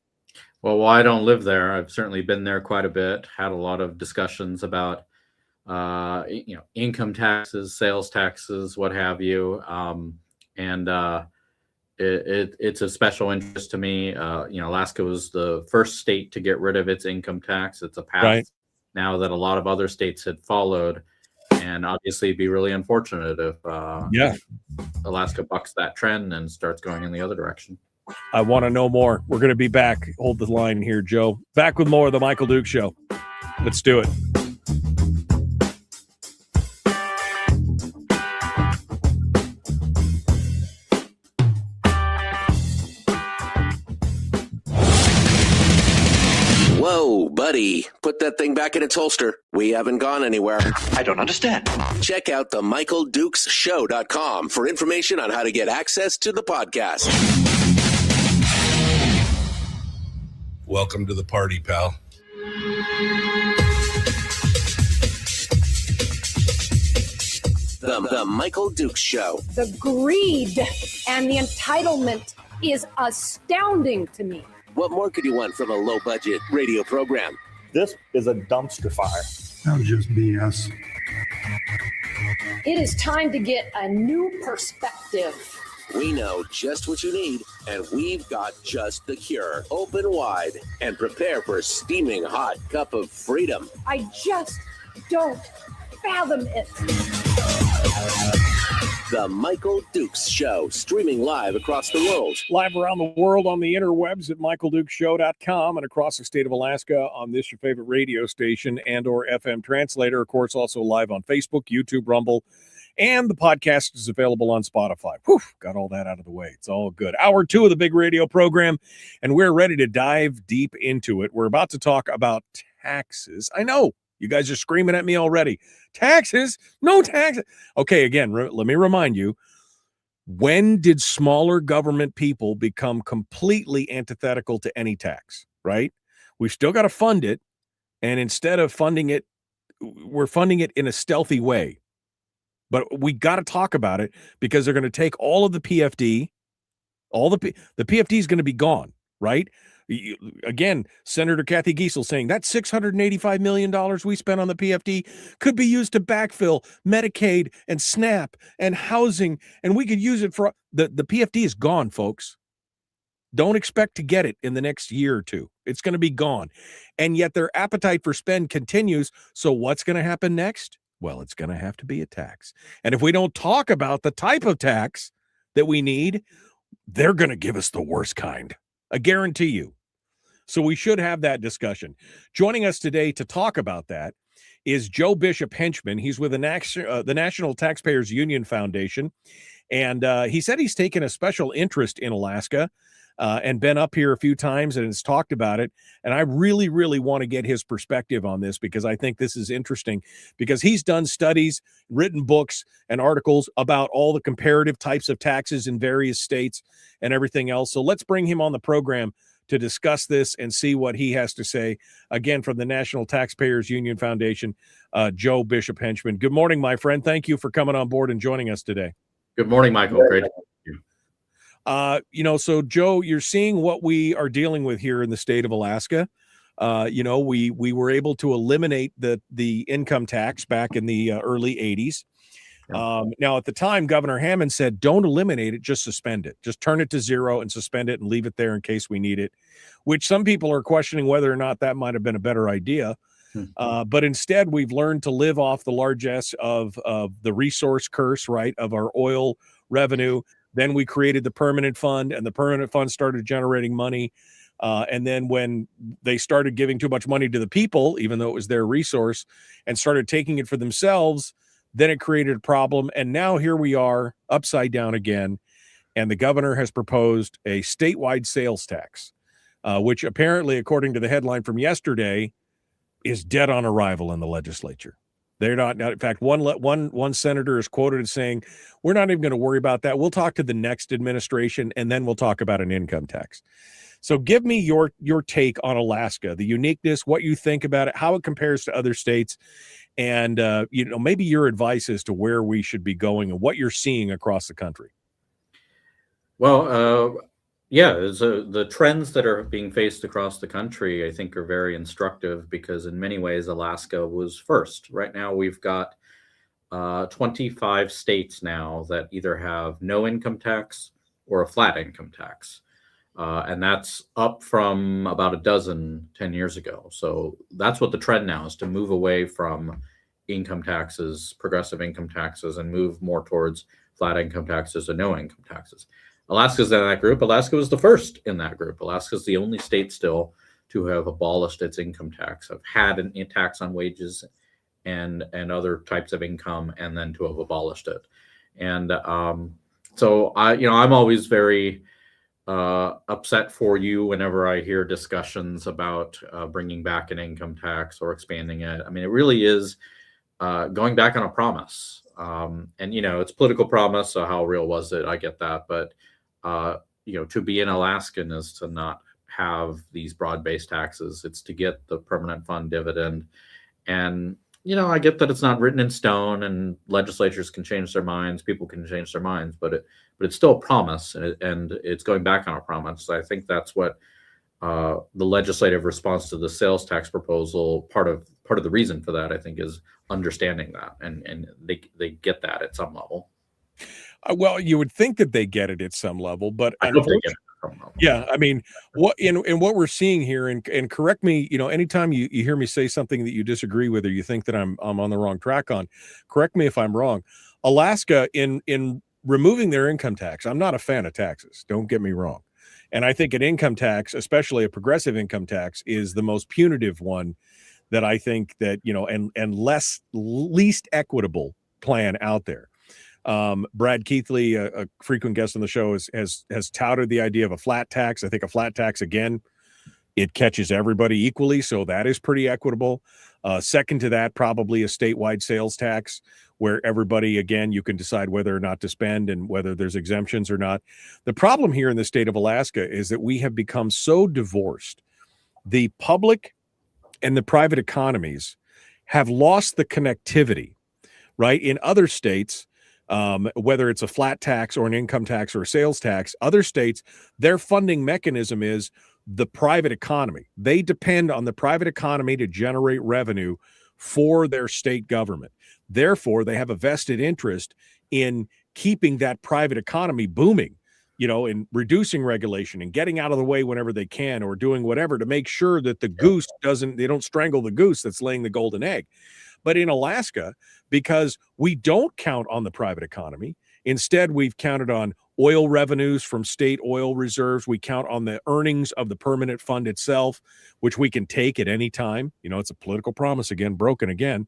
Well, while I don't live there, I've certainly been there quite a bit, had a lot of discussions about, income taxes, sales taxes, what have you. It's a special interest to me. Alaska was the first state to get rid of its income tax. It's a path now that a lot of other states had followed, and obviously it'd be really unfortunate if Alaska bucks that trend and starts going in the other direction. I want to know more. We're going to be back. Hold the line here, Joe. Back with more of the Michael Duke Show. Let's do it. Whoa, buddy. Put that thing back in its holster. We haven't gone anywhere. I don't understand. Check out the MichaelDukesShow.com for information on how to get access to the podcast. Welcome to the party, pal. The Michael Dukes Show. The greed and the entitlement is astounding to me. What more could you want from a low-budget radio program? This is a dumpster fire. That was just BS. It is time to get a new perspective. We know just what you need, and we've got just the cure. Open wide and prepare for a steaming hot cup of freedom. I just don't fathom it. The Michael Dukes Show, streaming live across the world. Live around the world on the interwebs at MichaelDukesShow.com and across the state of Alaska on this your favorite radio station and or FM translator. Of course, also live on Facebook, YouTube, Rumble, and the podcast is available on Spotify. Whew, got all that out of the way. It's all good. Hour 2 of the big radio program, and we're ready to dive deep into it. We're about to talk about taxes. I know. You guys are screaming at me already. Taxes? No taxes. Okay, again, let me remind you, when did smaller government people become completely antithetical to any tax, right? We've still got to fund it, and instead of funding it, we're funding it in a stealthy way. But we got to talk about it because they're going to take all of the PFD, the PFD is going to be gone, right? Again, Senator Kathy Giesel saying that $685 million we spent on the PFD could be used to backfill Medicaid and SNAP and housing, and we could use it for the PFD is gone, folks. Don't expect to get it in the next year or two. It's going to be gone. And yet their appetite for spend continues. So what's going to happen next? Well, it's going to have to be a tax. And if we don't talk about the type of tax that we need, they're going to give us the worst kind. I guarantee you. So we should have that discussion. Joining us today to talk about that is Joe Bishop-Henchman. He's with the National Taxpayers Union Foundation. And he said he's taken a special interest in Alaska and been up here a few times and has talked about it. And I really, really want to get his perspective on this because I think this is interesting because he's done studies, written books and articles about all the comparative types of taxes in various states and everything else. So let's bring him on the program to discuss this and see what he has to say. Again, from the National Taxpayers Union Foundation, Joe Bishop-Henchman. Good morning, my friend. Thank you for coming on board and joining us today. Good morning, Michael. Great. So Joe, you're seeing what we are dealing with here in the state of Alaska. We were able to eliminate the income tax back in the early 80s. Now, at the time, Governor Hammond said, don't eliminate it, just suspend it. Just turn it to zero and suspend it and leave it there in case we need it, which some people are questioning whether or not that might have been a better idea. But instead, we've learned to live off the largesse of the resource curse, right, of our oil revenue. Then we created the permanent fund, and the permanent fund started generating money. And then when they started giving too much money to the people, even though it was their resource, and started taking it for themselves, then it created a problem. And now here we are upside down again. And the governor has proposed a statewide sales tax, which apparently, according to the headline from yesterday, is dead on arrival in the legislature. They're not. In fact, one senator is quoted as saying, we're not even going to worry about that. We'll talk to the next administration, and then we'll talk about an income tax. So give me your take on Alaska, the uniqueness, what you think about it, how it compares to other states, and maybe your advice as to where we should be going and what you're seeing across the country. Well, the trends that are being faced across the country, I think, are very instructive because in many ways, Alaska was first. Right now, we've got 25 states now that either have no income tax or a flat income tax. And that's up from about a dozen 10 years ago. So that's what the trend now is, to move away from income taxes, progressive income taxes, and move more towards flat income taxes and no income taxes. Alaska's in that group. Alaska was the first in that group. Alaska's the only state still to have abolished its income tax, have had a tax on wages and other types of income, and then to have abolished it. And so I'm always very upset for you whenever I hear discussions about bringing back an income tax or expanding it. I mean, it really is going back on a promise. And it's political promise, so how real was it? I get that, but to be an Alaskan is to not have these broad-based taxes. It's to get the permanent fund dividend. And I get that it's not written in stone, and legislatures can change their minds, people can change their minds, but it's still a promise, and it's going back on a promise. I think that's what the legislative response to the sales tax proposal, part of the reason for that, I think, is understanding that, and they get that at some level. Well, you would think that they get it at some level, but I hope they get it at some level. Yeah, I mean, what we're seeing here, and correct me, anytime you hear me say something that you disagree with or you think that I'm on the wrong track on, correct me if I'm wrong. Alaska, in removing their income tax, I'm not a fan of taxes, don't get me wrong. And I think an income tax, especially a progressive income tax, is the most punitive one that I think that, and least equitable plan out there. Brad Keithley, a frequent guest on the show, has touted the idea of a flat tax. I think a flat tax, again, it catches everybody equally, so that is pretty equitable. Second to that, probably a statewide sales tax where everybody, again, you can decide whether or not to spend and whether there's exemptions or not. The problem here in the state of Alaska is that we have become so divorced. The public and the private economies have lost the connectivity, right? In other states, whether it's a flat tax or an income tax or a sales tax, other states, their funding mechanism is the private economy. They depend on the private economy to generate revenue for their state government. Therefore, they have a vested interest in keeping that private economy booming, in reducing regulation and getting out of the way whenever they can, or doing whatever to make sure that the goose they don't strangle the goose that's laying the golden egg. But in Alaska, because we don't count on the private economy, instead we've counted on oil revenues from state oil reserves. We count on the earnings of the permanent fund itself, which we can take at any time. It's a political promise again, broken again.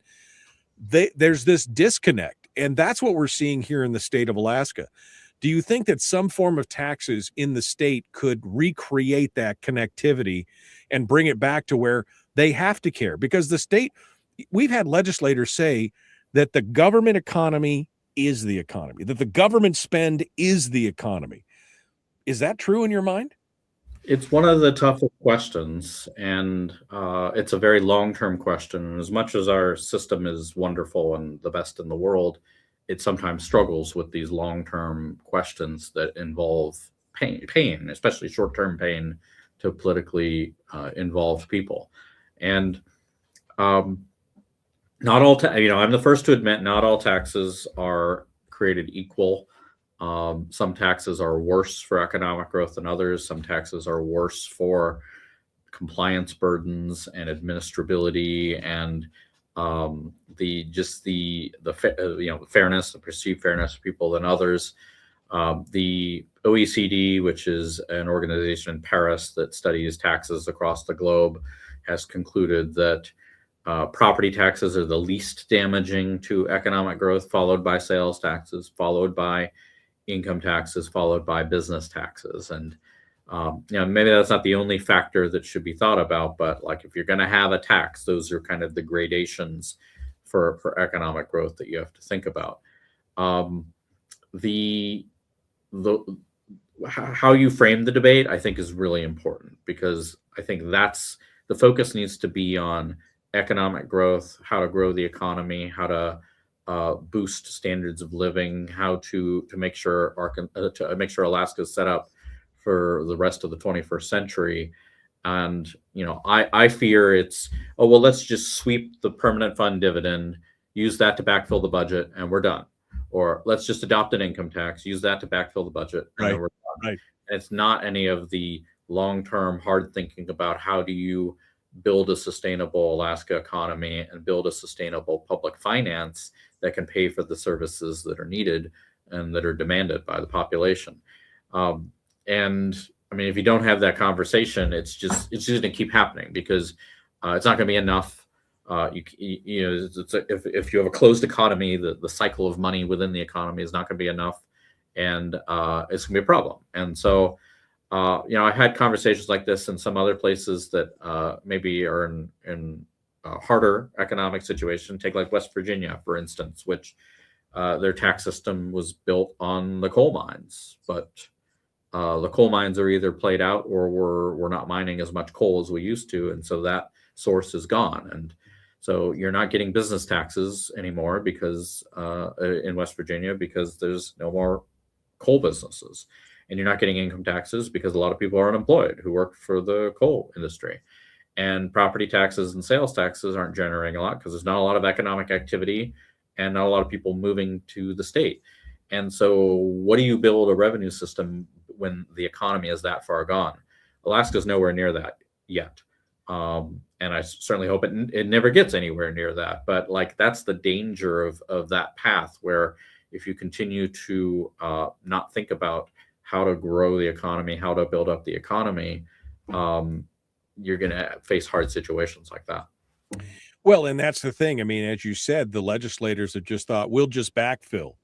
There's this disconnect, and that's what we're seeing here in the state of Alaska. Do you think that some form of taxes in the state could recreate that connectivity and bring it back to where they have to care? Because the state, we've had legislators say that the government economy is the economy, that the government spend is the economy. Is that true in your mind? It's one of the toughest questions, and it's a very long-term question. And as much as our system is wonderful and the best in the world, it sometimes struggles with these long-term questions that involve pain, especially short-term pain to politically involved people. And not all, I'm the first to admit not all taxes are created equal. Some taxes are worse for economic growth than others. Some taxes are worse for compliance burdens and administrability and the fairness, the perceived fairness of people than others. The OECD, which is an organization in Paris that studies taxes across the globe, has concluded that property taxes are the least damaging to economic growth, followed by sales taxes, followed by income taxes, followed by business taxes. And maybe that's not the only factor that should be thought about, but like if you're going to have a tax, those are kind of the gradations for economic growth that you have to think about. How you frame the debate, I think, is really important, because I think that's the focus needs to be on economic growth, how to grow the economy, how to boost standards of living, how to make sure Alaska is set up for the rest of the 21st century. And I fear it's, let's just sweep the permanent fund dividend, use that to backfill the budget, and we're done. Or let's just adopt an income tax, use that to backfill the budget, and then we're done. Right. And it's not any of the long-term hard thinking about how do you build a sustainable Alaska economy and build a sustainable public finance that can pay for the services that are needed and that are demanded by the population. And I mean, if you don't have that conversation, it's just going to keep happening because it's not going to be enough. If you have a closed economy, the cycle of money within the economy is not going to be enough, and it's going to be a problem. And so, I had conversations like this in some other places that maybe are in a harder economic situation. Take like West Virginia, for instance, which their tax system was built on the coal mines, but the coal mines are either played out or we're not mining as much coal as we used to, and so that source is gone. And so you're not getting business taxes anymore because in West Virginia, because there's no more coal businesses, and you're not getting income taxes because a lot of people are unemployed who work for the coal industry, and property taxes and sales taxes aren't generating a lot because there's not a lot of economic activity and not a lot of people moving to the state. And so what do you build a revenue system when the economy is that far gone? Alaska's nowhere near that yet. And I certainly hope it never gets anywhere near that. But like, that's the danger of that path, where if you continue to not think about how to grow the economy, how to build up the economy, you're going to face hard situations like that. Well, and that's the thing. I mean, as you said, the legislators have just thought, we'll just backfill,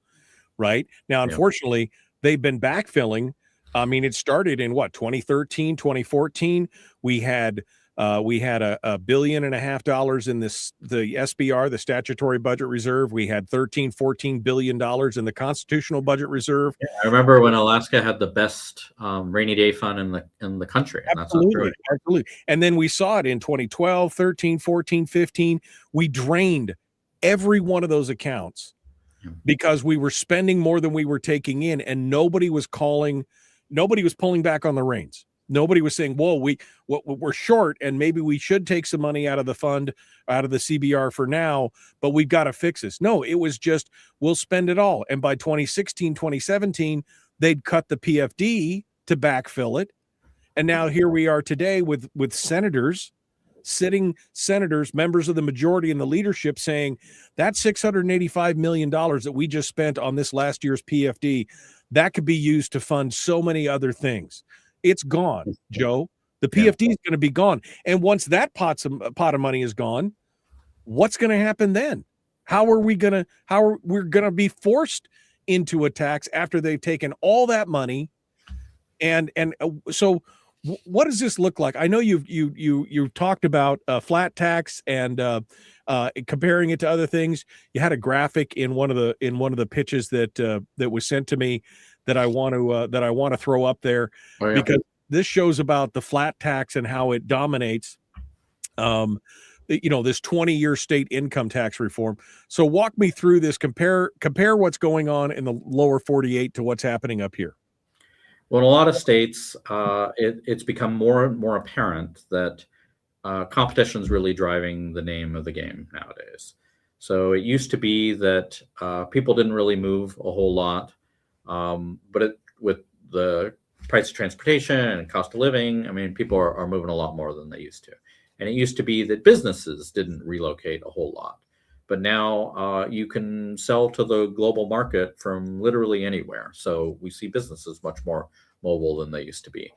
right? Now, unfortunately, they've been backfilling. I mean, it started in 2013, 2014. We had $1.5 billion in the SBR, the statutory budget reserve. We had $13-14 billion in the constitutional budget reserve. Yeah, I remember when Alaska had the best rainy day fund in the country. And absolutely. And then we saw it in 2012, 13, 14, 15. We drained every one of those accounts because we were spending more than we were taking in, and nobody was pulling back on the reins. Nobody was saying, whoa, we're short, and maybe we should take some money out of the fund, out of the CBR for now, but we've got to fix this. No, it was just, we'll spend it all. And by 2016, 2017, they'd cut the PFD to backfill it. And now here we are today with sitting senators, members of the majority and the leadership, saying that $685 million that we just spent on this last year's PFD, that could be used to fund so many other things. It's gone, Joe. The PFD is going to be gone. And once that pot of money is gone, what's going to happen then? How are we going to be forced into a tax after they've taken all that money? And so what does this look like? I know you've talked about a flat tax and comparing it to other things. You had a graphic in one of the pitches that was sent to me that I want to throw up there, because this shows about the flat tax and how it dominates this 20-year state income tax reform. So walk me through this, compare what's going on in the lower 48 to what's happening up here. Well, in a lot of states, it's become more and more apparent that competition is really driving the name of the game nowadays. So it used to be that people didn't really move a whole lot, but with the price of transportation and cost of living, I mean, people are moving a lot more than they used to. And it used to be that businesses didn't relocate a whole lot. But now you can sell to the global market from literally anywhere. So we see businesses much more mobile than they used to be.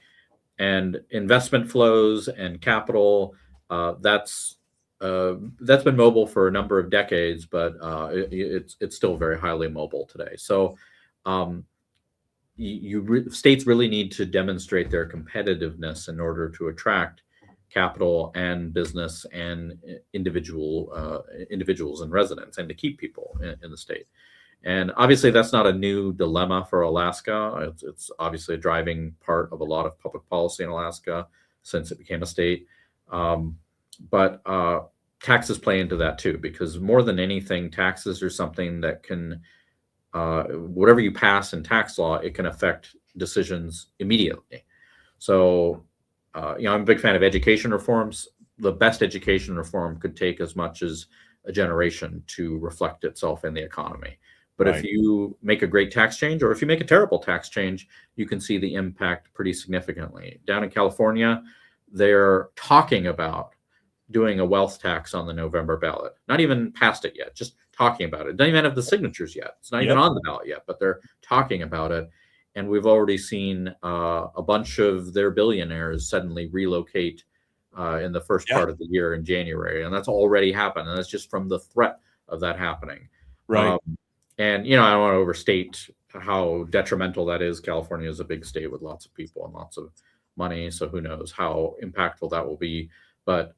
And investment flows and capital, that's been mobile for a number of decades, but it's still very highly mobile today. So states really need to demonstrate their competitiveness in order to attract capital and business and individuals and residents, and to keep people in the state. And obviously that's not a new dilemma for Alaska. It's obviously a driving part of a lot of public policy in Alaska since it became a state. But taxes play into that too, because more than anything, taxes are something that can, whatever you pass in tax law, it can affect decisions immediately. So I'm a big fan of education reforms. The best education reform could take as much as a generation to reflect itself in the economy. But if you make a great tax change, or if you make a terrible tax change, you can see the impact pretty significantly. Down in California, they're talking about doing a wealth tax on the November ballot. Not even passed it yet, just talking about it. Doesn't even have the signatures yet. It's not even on the ballot yet, but they're talking about it. and we've already seen a bunch of their billionaires suddenly relocate in the first part of the year in January, and that's already happened, and that's just from the threat of that happening. Right. And I don't want to overstate how detrimental that is. California is a big state with lots of people and lots of money, so who knows how impactful that will be. But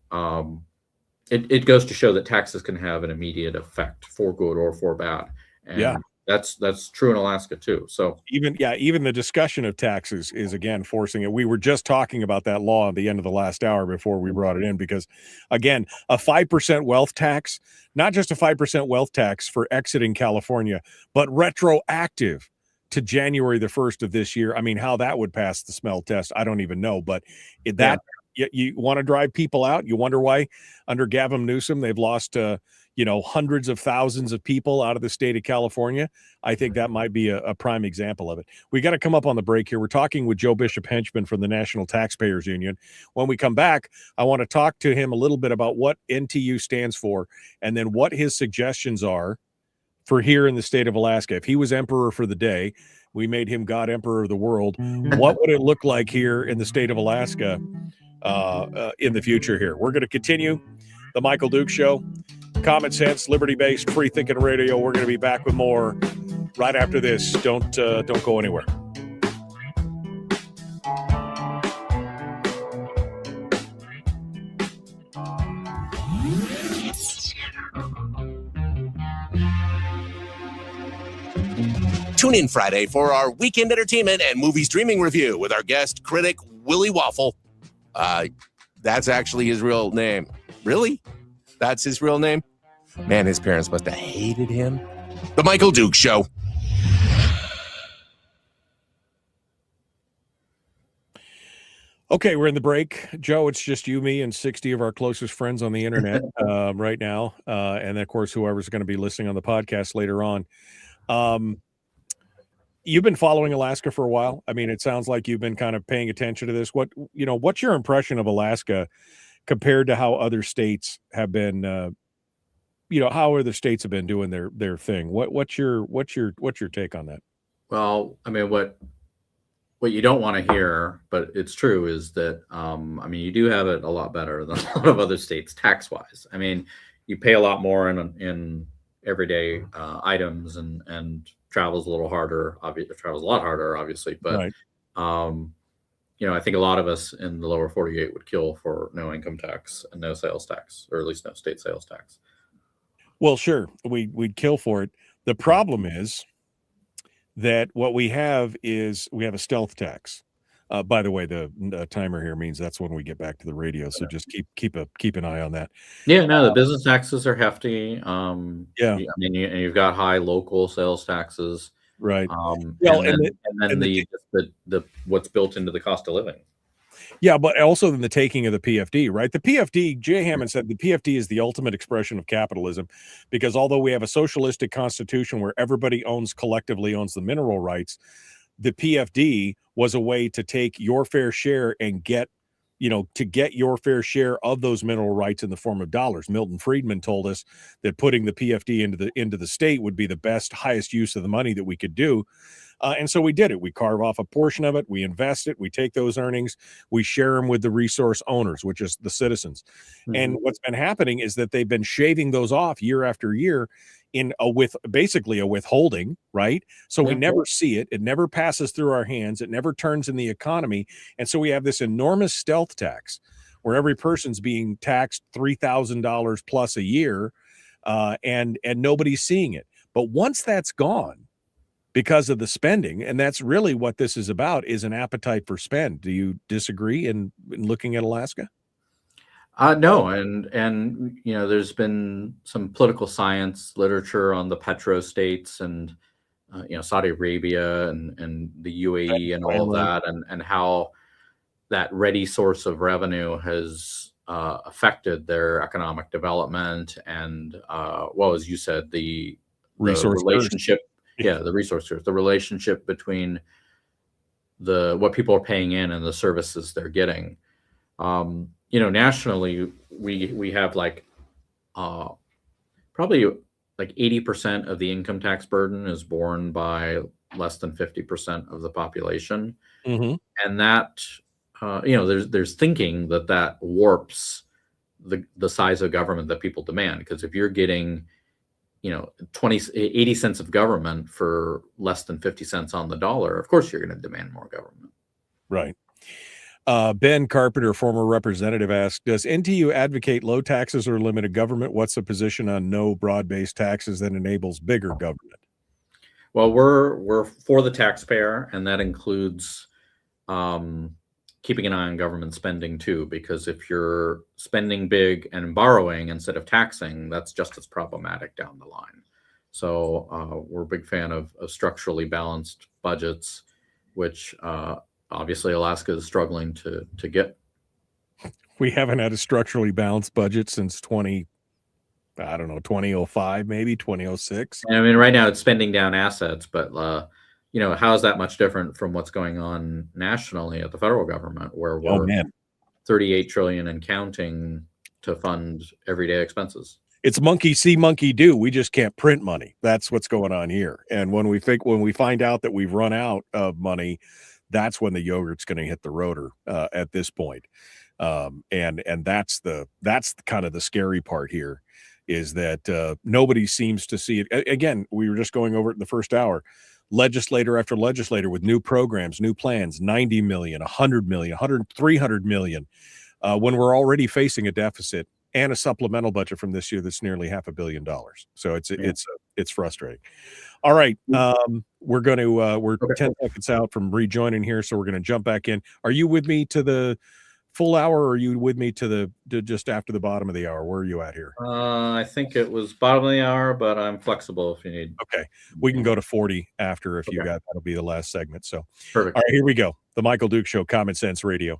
it goes to show that taxes can have an immediate effect for good or for bad. And that's true in Alaska too. So even the discussion of taxes is again forcing it. We were just talking about that law at the end of the last hour before we brought it in, because again, a 5% wealth tax, not just a 5% wealth tax for exiting California, but retroactive to January the 1st of this year. I mean, how that would pass the smell test, I don't even know. But you want to drive people out. You wonder why under Gavin Newsom they've lost hundreds of thousands of people out of the state of California. I think that might be a prime example of it. We got to come up on the break here. We're talking with Joe Bishop-Henchman from the National Taxpayers Union. When we come back, I want to talk to him a little bit about what NTU stands for and then what his suggestions are for here in the state of Alaska. If he was emperor for the day, we made him God Emperor of the world. What would it look like here in the state of Alaska in the future here? We're going to continue the Michael Duke Show. Common sense, liberty-based, free-thinking radio. We're going to be back with more right after this. Don't go anywhere. Tune in Friday for our weekend entertainment and movie streaming review with our guest critic, Willie Waffle. That's actually his real name. Really? That's his real name? Man, his parents must have hated him. The Michael Duke Show. Okay, we're in the break. Joe, it's just you, me, and 60 of our closest friends on the internet right now. And, of course, whoever's going to be listening on the podcast later on. You've been following Alaska for a while. I mean, it sounds like you've been kind of paying attention to this. What's your impression of Alaska compared to how other states have been, how other states have been doing their thing? What's your take on that? Well, I mean, what you don't want to hear, but it's true, is that, you do have it a lot better than a lot of other states tax-wise. I mean, you pay a lot more in everyday items and travel's a little harder. Travel's a lot harder, obviously, but right. I think a lot of us in the lower 48 would kill for no income tax and no sales tax, or at least no state sales tax. Well, sure, we'd kill for it. The problem is that what we have is we have a stealth tax. By the way, the timer here means that's when we get back to the radio. So just keep an eye on that. Yeah, no, the business taxes are hefty. You've got high local sales taxes, right? And then the what's built into the cost of living. Yeah, but also in the taking of the PFD, right? The PFD, Jay Hammond said the PFD is the ultimate expression of capitalism, because although we have a socialistic constitution where everybody collectively owns the mineral rights, the PFD was a way to take your fair share and get your fair share of those mineral rights in the form of dollars. Milton Friedman told us that putting the PFD into the state would be the best, highest use of the money that we could do. And so we did it. We carve off a portion of it. We invest it. We take those earnings. We share them with the resource owners, which is the citizens. Mm-hmm. And what's been happening is that they've been shaving those off year after year with basically a withholding, right? So we never see it. It never passes through our hands. It never turns in the economy. And so we have this enormous stealth tax where every person's being taxed $3,000 plus a year, and nobody's seeing it. But once that's gone, because of the spending, and that's really what this is about, is an appetite for spend. Do you disagree in looking at Alaska? No, and there's been some political science literature on the petrostates and Saudi Arabia and the UAE and all of that, and how that ready source of revenue has affected their economic development and, as you said, the relationship. Yeah, the resources, the relationship between what people are paying in and the services they're getting. Nationally, we have probably 80% of the income tax burden is borne by less than 50% of the population. Mm-hmm. And that, there's thinking that warps the size of government that people demand. Because if you're getting, 80 cents of government for less than 50 cents on the dollar, of course you're going to demand more government. Right. Ben Carpenter, former representative, asked, does NTU advocate low taxes or limited government? What's the position on no broad-based taxes that enables bigger government? Well, we're for the taxpayer, and that includes keeping an eye on government spending too, because if you're spending big and borrowing instead of taxing, that's just as problematic down the line. So we're a big fan of structurally balanced budgets, which obviously Alaska is struggling to get. We haven't had a structurally balanced budget since 2005, maybe 2006. I mean, right now it's spending down assets, but how is that much different from what's going on nationally at the federal government, where we're 38 trillion and counting to fund everyday expenses? It's monkey see, monkey do. We just can't print money. That's what's going on here. And when we find out that we've run out of money, that's when the yogurt's going to hit the rotor at this point. And that's kind of the scary part here, is that nobody seems to see it. Again, we were just going over it in the first hour. Legislator after legislator with new programs, new plans, 90 million, 100 million, 300 million, when we're already facing a deficit and a supplemental budget from this year that's nearly $500 million. So it's frustrating. All right. We're 10 seconds out from rejoining here, so we're going to jump back in. Are you with me to the full hour, or are you with me to just after the bottom of the hour? Where are you at here? I think it was bottom of the hour, but I'm flexible if you need. Okay. We can go to 40 after if you got, that'll be the last segment. So perfect. All right, here we go. The Michael Duke Show, Common Sense Radio.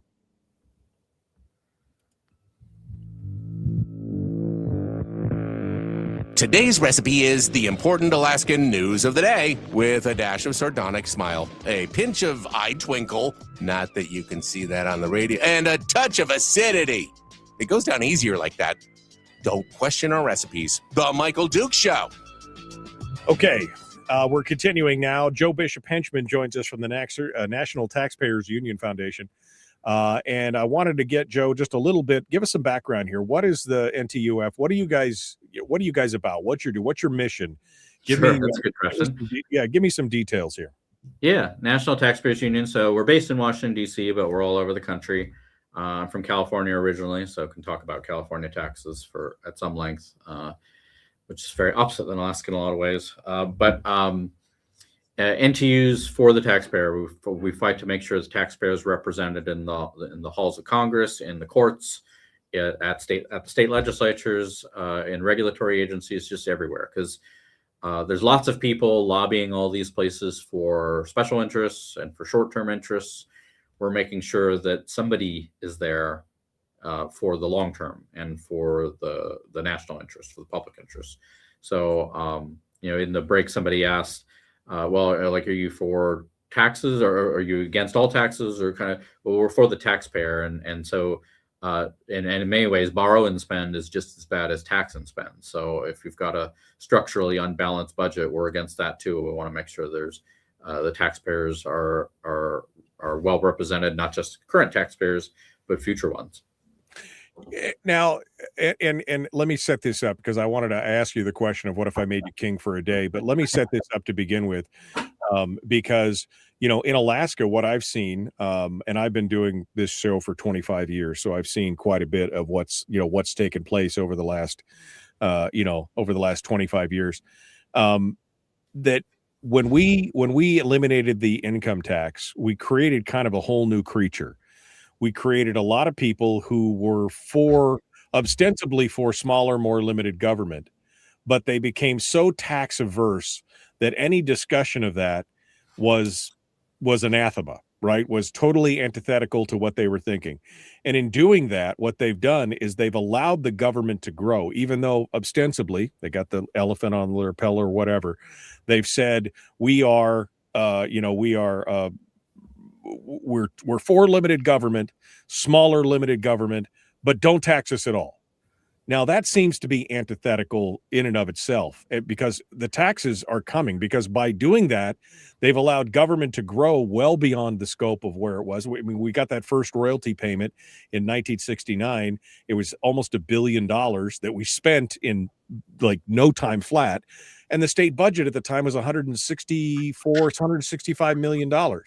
Today's recipe is the important Alaskan news of the day with a dash of sardonic smile, a pinch of eye twinkle, not that you can see that on the radio, and a touch of acidity. It goes down easier like that. Don't question our recipes. The Michael Duke Show. Okay, we're continuing now. Joe Bishop-Henchman joins us from the National Taxpayers Union Foundation. And I wanted to get Joe just a little bit, give us some background here. What is the NTUF? What are you guys about? What's your mission? That's a good question. Give me some details here. Yeah, National Taxpayers Union. So we're based in Washington, D.C., but we're all over the country. I'm from California originally, so can talk about California taxes at some length, which is very opposite than Alaska in a lot of ways. But NTUs for the taxpayer. We fight to make sure the taxpayer is represented in the halls of Congress, in the courts, at the state legislatures, in regulatory agencies, just everywhere. Because there's lots of people lobbying all these places for special interests and for short-term interests. We're making sure that somebody is there for the long term and for the national interest, for the public interest. So, in the break, somebody asked, are you for taxes, or are you against all taxes, or we're for the taxpayer. And so, in many ways, borrow and spend is just as bad as tax and spend. So if you've got a structurally unbalanced budget, we're against that too. We want to make sure there's the taxpayers are well represented, not just current taxpayers, but future ones. Now, and let me set this up, because I wanted to ask you the question of what if I made you king for a day, but let me set this up to begin with, because, in Alaska, what I've seen, and I've been doing this show for 25 years, so I've seen quite a bit of what's taken place over the last 25 years, that when we eliminated the income tax, we created kind of a whole new creature. We created a lot of people who were ostensibly for smaller, more limited government, but they became so tax averse that any discussion of that was anathema, right? Was totally antithetical to what they were thinking. And in doing that, what they've done is they've allowed the government to grow, even though ostensibly they got the elephant on their lapel or whatever. They've said, we're for limited government, smaller limited government, but don't tax us at all. Now, that seems to be antithetical in and of itself because the taxes are coming, because by doing that, they've allowed government to grow well beyond the scope of where it was. I mean, we got that first royalty payment in 1969. It was almost $1 billion that we spent in like no time flat. And the state budget at the time was $165 million.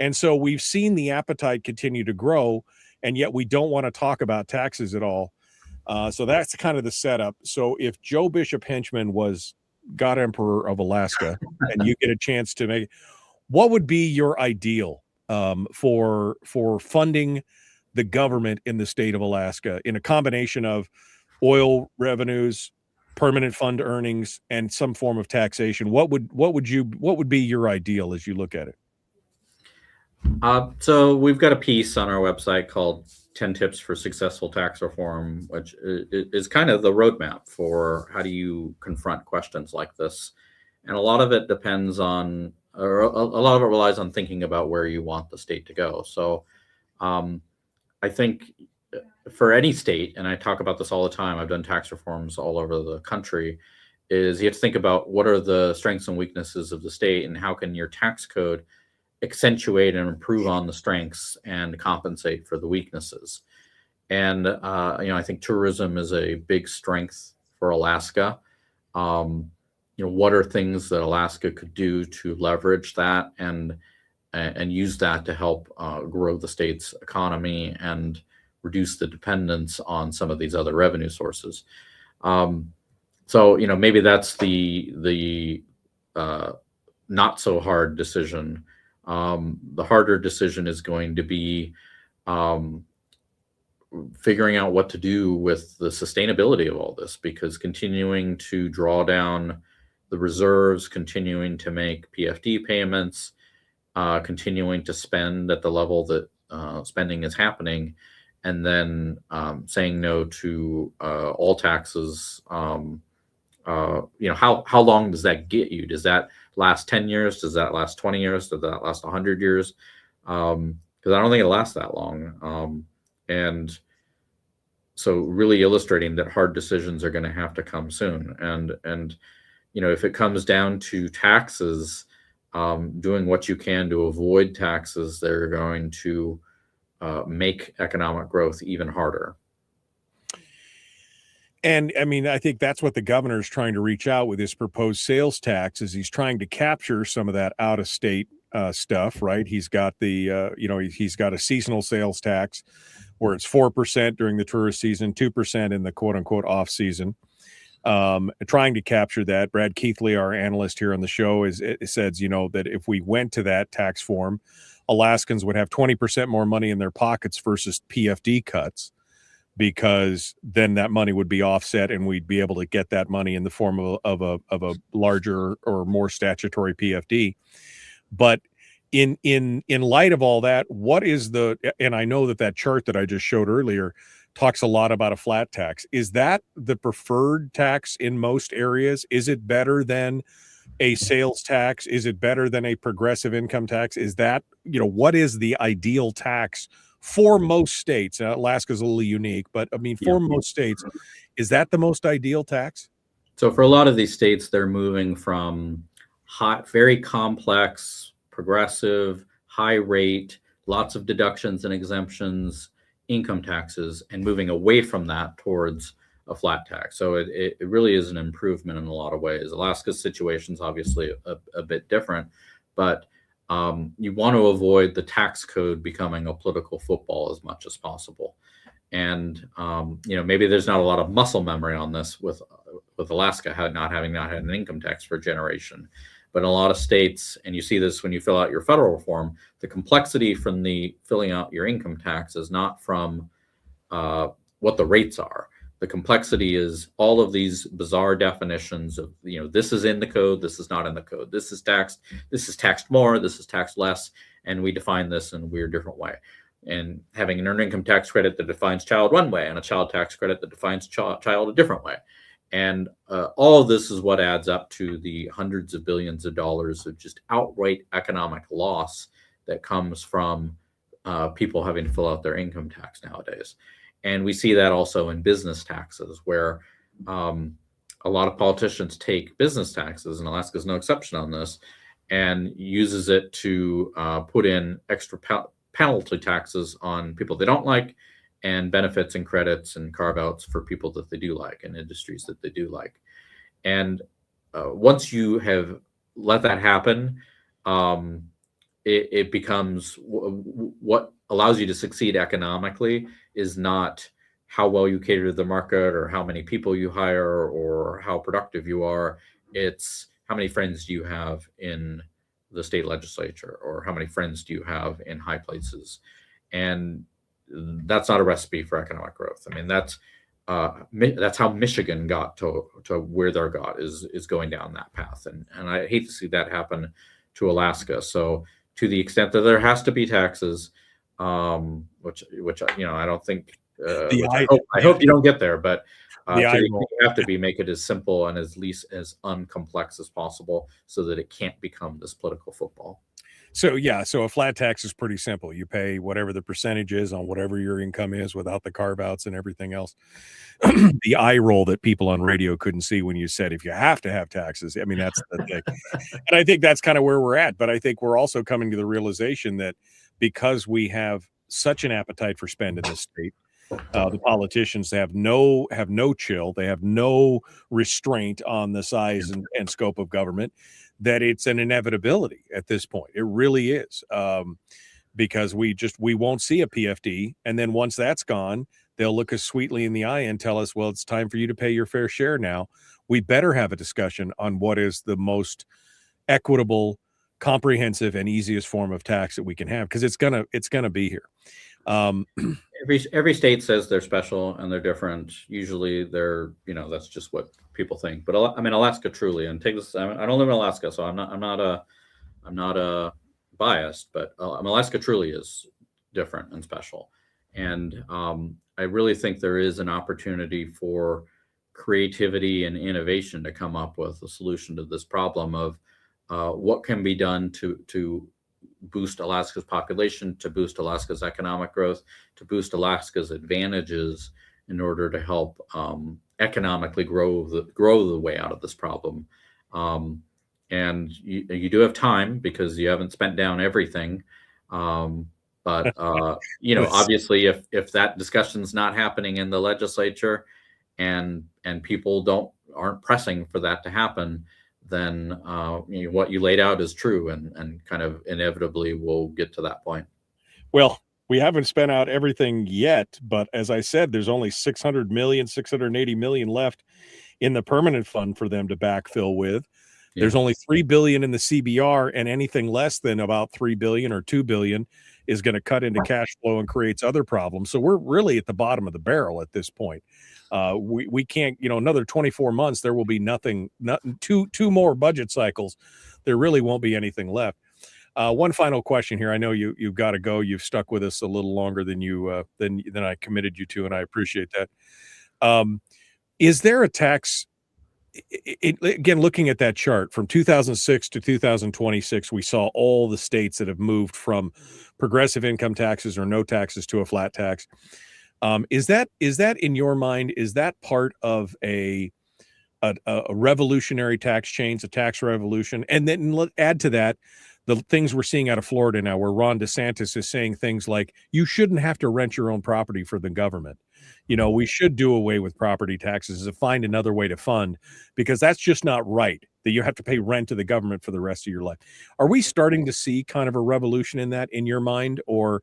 And so we've seen the appetite continue to grow, and yet we don't want to talk about taxes at all. So that's kind of the setup. So if Joe Bishop-Henchman was God Emperor of Alaska and you get a chance to make, what would be your ideal for funding the government in the state of Alaska in a combination of oil revenues, permanent fund earnings, and some form of taxation? What would be your ideal as you look at it? So we've got a piece on our website called 10 Tips for Successful Tax Reform, which is kind of the roadmap for how do you confront questions like this. And a lot of it depends on, or a lot of it relies on thinking about where you want the state to go. So I think for any state, and I talk about this all the time, I've done tax reforms all over the country, is you have to think about what are the strengths and weaknesses of the state and how can your tax code accentuate and improve on the strengths and compensate for the weaknesses. And I think tourism is a big strength for Alaska. What are things that Alaska could do to leverage that and use that to help grow the state's economy and reduce the dependence on some of these other revenue sources. So maybe that's the not so hard decision. The harder decision is going to be figuring out what to do with the sustainability of all this, because continuing to draw down the reserves, continuing to make PFD payments, continuing to spend at the level that spending is happening, and then saying no to all taxes. How long does that get you? Does that last 10 years? Does that last 20 years? Does that last 100 years? Because I don't think it'll last that long. And so really illustrating that hard decisions are going to have to come soon. And if it comes down to taxes, doing what you can to avoid taxes that are going to make economic growth even harder. And I mean, I think that's what the governor is trying to reach out with his proposed sales tax, is he's trying to capture some of that out of state stuff, right? He's got the, he's got a seasonal sales tax where it's 4% during the tourist season, 2% in the quote unquote off season. Trying to capture that. Brad Keithley, our analyst here on the show, says, that if we went to that tax form, Alaskans would have 20% more money in their pockets versus PFD cuts, because then that money would be offset and we'd be able to get that money in the form of a larger or more statutory PFD. But in light of all that, what is and I know that chart that I just showed earlier talks a lot about a flat tax. Is that the preferred tax in most areas? Is it better than a sales tax? Is it better than a progressive income tax? Is that, what is the ideal tax for most states? Alaska's a little unique, but I mean, for most states, is that the most ideal tax? So for a lot of these states, they're moving from very complex, progressive, high rate, lots of deductions and exemptions, income taxes, and moving away from that towards a flat tax. So it really is an improvement in a lot of ways. Alaska's situation is obviously a bit different, but you want to avoid the tax code becoming a political football as much as possible. And maybe there's not a lot of muscle memory on this with Alaska not having had an income tax for a generation. But in a lot of states, and you see this when you fill out your federal reform, the complexity from filling out your income tax is not from what the rates are. The complexity is all of these bizarre definitions of, this is in the code, this is not in the code. This is taxed more, this is taxed less, and we define this in a weird different way. And having an earned income tax credit that defines child one way and a child tax credit that defines child a different way. And all of this is what adds up to the hundreds of billions of dollars of just outright economic loss that comes from people having to fill out their income tax nowadays. And we see that also in business taxes, where a lot of politicians take business taxes, and Alaska is no exception on this, and uses it to put in extra penalty taxes on people they don't like, and benefits and credits and carve-outs for people that they do like and industries that they do like. And once you have let that happen, it becomes what allows you to succeed economically is not how well you cater to the market or how many people you hire or how productive you are. It's how many friends do you have in the state legislature, or how many friends do you have in high places? And that's not a recipe for economic growth. I mean, that's how Michigan got to where they're got, is going down that path. And I hate to see that happen to Alaska. So to the extent that there has to be taxes, which I don't think, I hope you don't get there, but you have to make it as simple and as least as uncomplex as possible so that it can't become this political football. So a flat tax is pretty simple. You pay whatever the percentage is on whatever your income is without the carve outs and everything else. The eye roll that people on radio couldn't see when you said, if you have to have taxes, I mean, that's the thing. And I think that's kind of where we're at. But I think we're also coming to the realization that because we have such an appetite for spend in this state, the politicians have no chill. They have no restraint on the size and scope of government, that it's an inevitability at this point. It really is, because we won't see a PFD. And then once that's gone, they'll look us sweetly in the eye and tell us, well, it's time for you to pay your fair share now. We better have a discussion on what is the most equitable, comprehensive, and easiest form of tax that we can have, because it's gonna be here. Every state says they're special and they're different. Usually they're, that's just what people think. But I mean, Alaska truly, and take this, I don't live in Alaska, so I'm not biased, but Alaska truly is different and special. And I really think there is an opportunity for creativity and innovation to come up with a solution to this problem of what can be done to boost Alaska's population, to boost Alaska's economic growth, to boost Alaska's advantages in order to help economically grow the way out of this problem. And you do have time because you haven't spent down everything. But obviously, if that discussion's not happening in the legislature, and people aren't pressing for that to happen, then what you laid out is true, and kind of inevitably we'll get to that point. Well, we haven't spent out everything yet, but as I said, there's only 680 million left in the permanent fund for them to backfill with. Yeah. There's only $3 billion in the CBR, and anything less than about $3 billion or $2 billion is going to cut into cash flow and creates other problems. So we're really at the bottom of the barrel at this point. We can't, another 24 months, there will be nothing, two more budget cycles. There really won't be anything left. One final question here. I know you've got to go. You've stuck with us a little longer than than I committed you to, and I appreciate that. Is there a tax? Again, looking at that chart from 2006 to 2026, we saw all the states that have moved from progressive income taxes or no taxes to a flat tax. Is that in your mind, is that part of a revolutionary tax change, a tax revolution? And then add to that the things we're seeing out of Florida now, where Ron DeSantis is saying things like, you shouldn't have to rent your own property for the government. We should do away with property taxes and find another way to fund, because that's just not right, that you have to pay rent to the government for the rest of your life. Are we starting to see kind of a revolution in that in your mind, or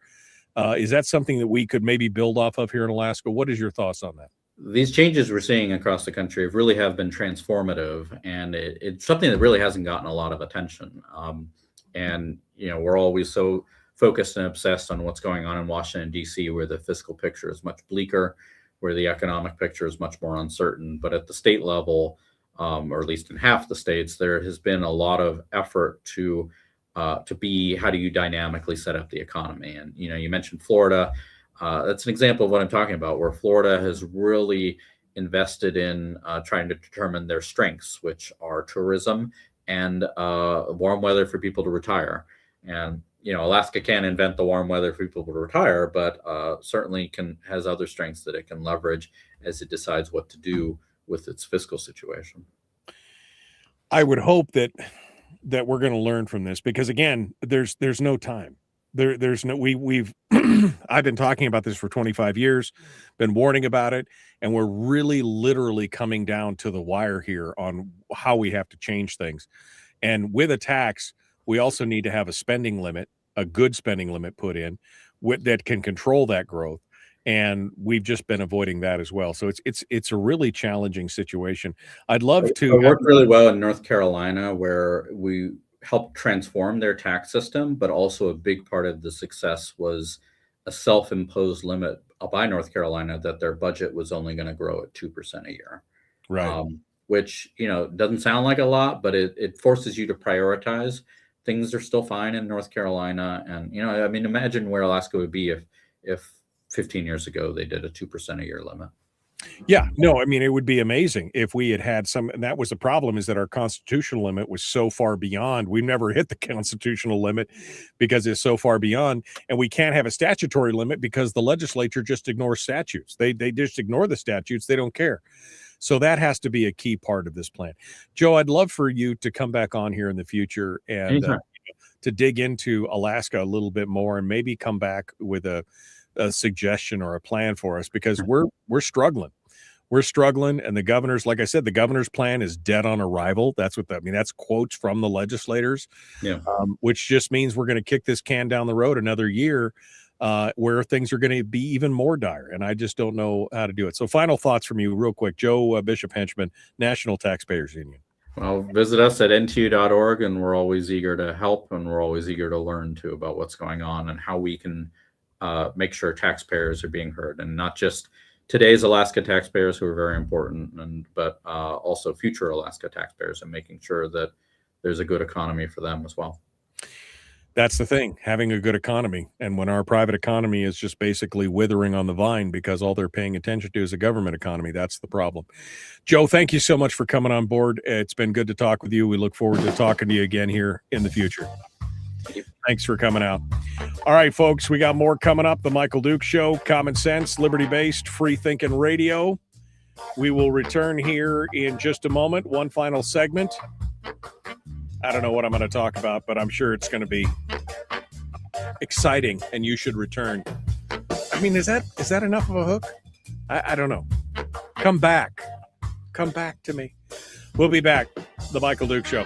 is that something that we could maybe build off of here in Alaska? What is your thoughts on that? These changes we're seeing across the country have been transformative, and it's something that really hasn't gotten a lot of attention. And we're always so focused and obsessed on what's going on in Washington, D.C., where the fiscal picture is much bleaker, where the economic picture is much more uncertain. But at the state level, or at least in half the states, there has been a lot of effort to be, how do you dynamically set up the economy? And, you mentioned Florida. That's an example of what I'm talking about, where Florida has really invested in trying to determine their strengths, which are tourism and warm weather for people to retire. And Alaska can't invent the warm weather for people to retire, but certainly has other strengths that it can leverage as it decides what to do with its fiscal situation. I would hope that we're going to learn from this, because again, there's no time. There's no we've I've been talking about this for 25 years, been warning about it, and we're really literally coming down to the wire here on how we have to change things. And with a tax, we also need to have a spending limit, a good spending limit put in that can control that growth. And we've just been avoiding that as well. So it's a really challenging situation. I'd love to. It worked really well in North Carolina, where we helped transform their tax system, but also a big part of the success was a self-imposed limit by North Carolina that their budget was only going to grow at 2% a year. Right. Which, doesn't sound like a lot, but it forces you to prioritize. Things are still fine in North Carolina. And, imagine where Alaska would be if 15 years ago they did a 2% a year limit. Yeah, no, it would be amazing if we had some, and that was the problem, is that our constitutional limit was so far beyond. We've never hit the constitutional limit because it's so far beyond, and we can't have a statutory limit because the legislature just ignores statutes. They just ignore the statutes. They don't care. So that has to be a key part of this plan. Joe, I'd love for you to come back on here in the future and to dig into Alaska a little bit more, and maybe come back with a suggestion or a plan for us, because we're struggling. We're struggling, and the governor's, like I said, the governor's plan is dead on arrival. That's what that's quotes from the legislators, which just means we're going to kick this can down the road another year, where things are going to be even more dire, and I just don't know how to do it. So final thoughts from you real quick. Joe Bishop-Henchman, National Taxpayers Union. Well, visit us at ntu.org, and we're always eager to help, and we're always eager to learn too about what's going on and how we can make sure taxpayers are being heard, and not just today's Alaska taxpayers, who are very important, but also future Alaska taxpayers, and making sure that there's a good economy for them as well. That's the thing, having a good economy. And when our private economy is just basically withering on the vine because all they're paying attention to is a government economy, that's the problem. Joe, thank you so much for coming on board. It's been good to talk with you. We look forward to talking to you again here in the future. Thanks for coming out. All right, folks, we got more coming up. The Michael Duke Show, common sense, liberty-based, free-thinking radio. We will return here in just a moment. One final segment. I don't know what I'm going to talk about, but I'm sure it's going to be exciting, and you should return. Is that enough of a hook? I don't know. Come back to me. We'll be back. The Michael Duke Show.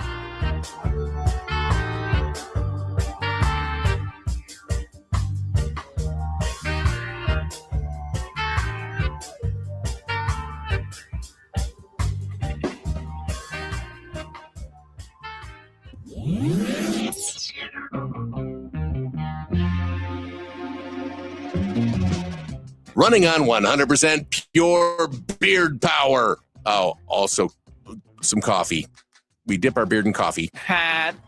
Running on 100% pure beard power. Oh, also some coffee. We dip our beard in coffee.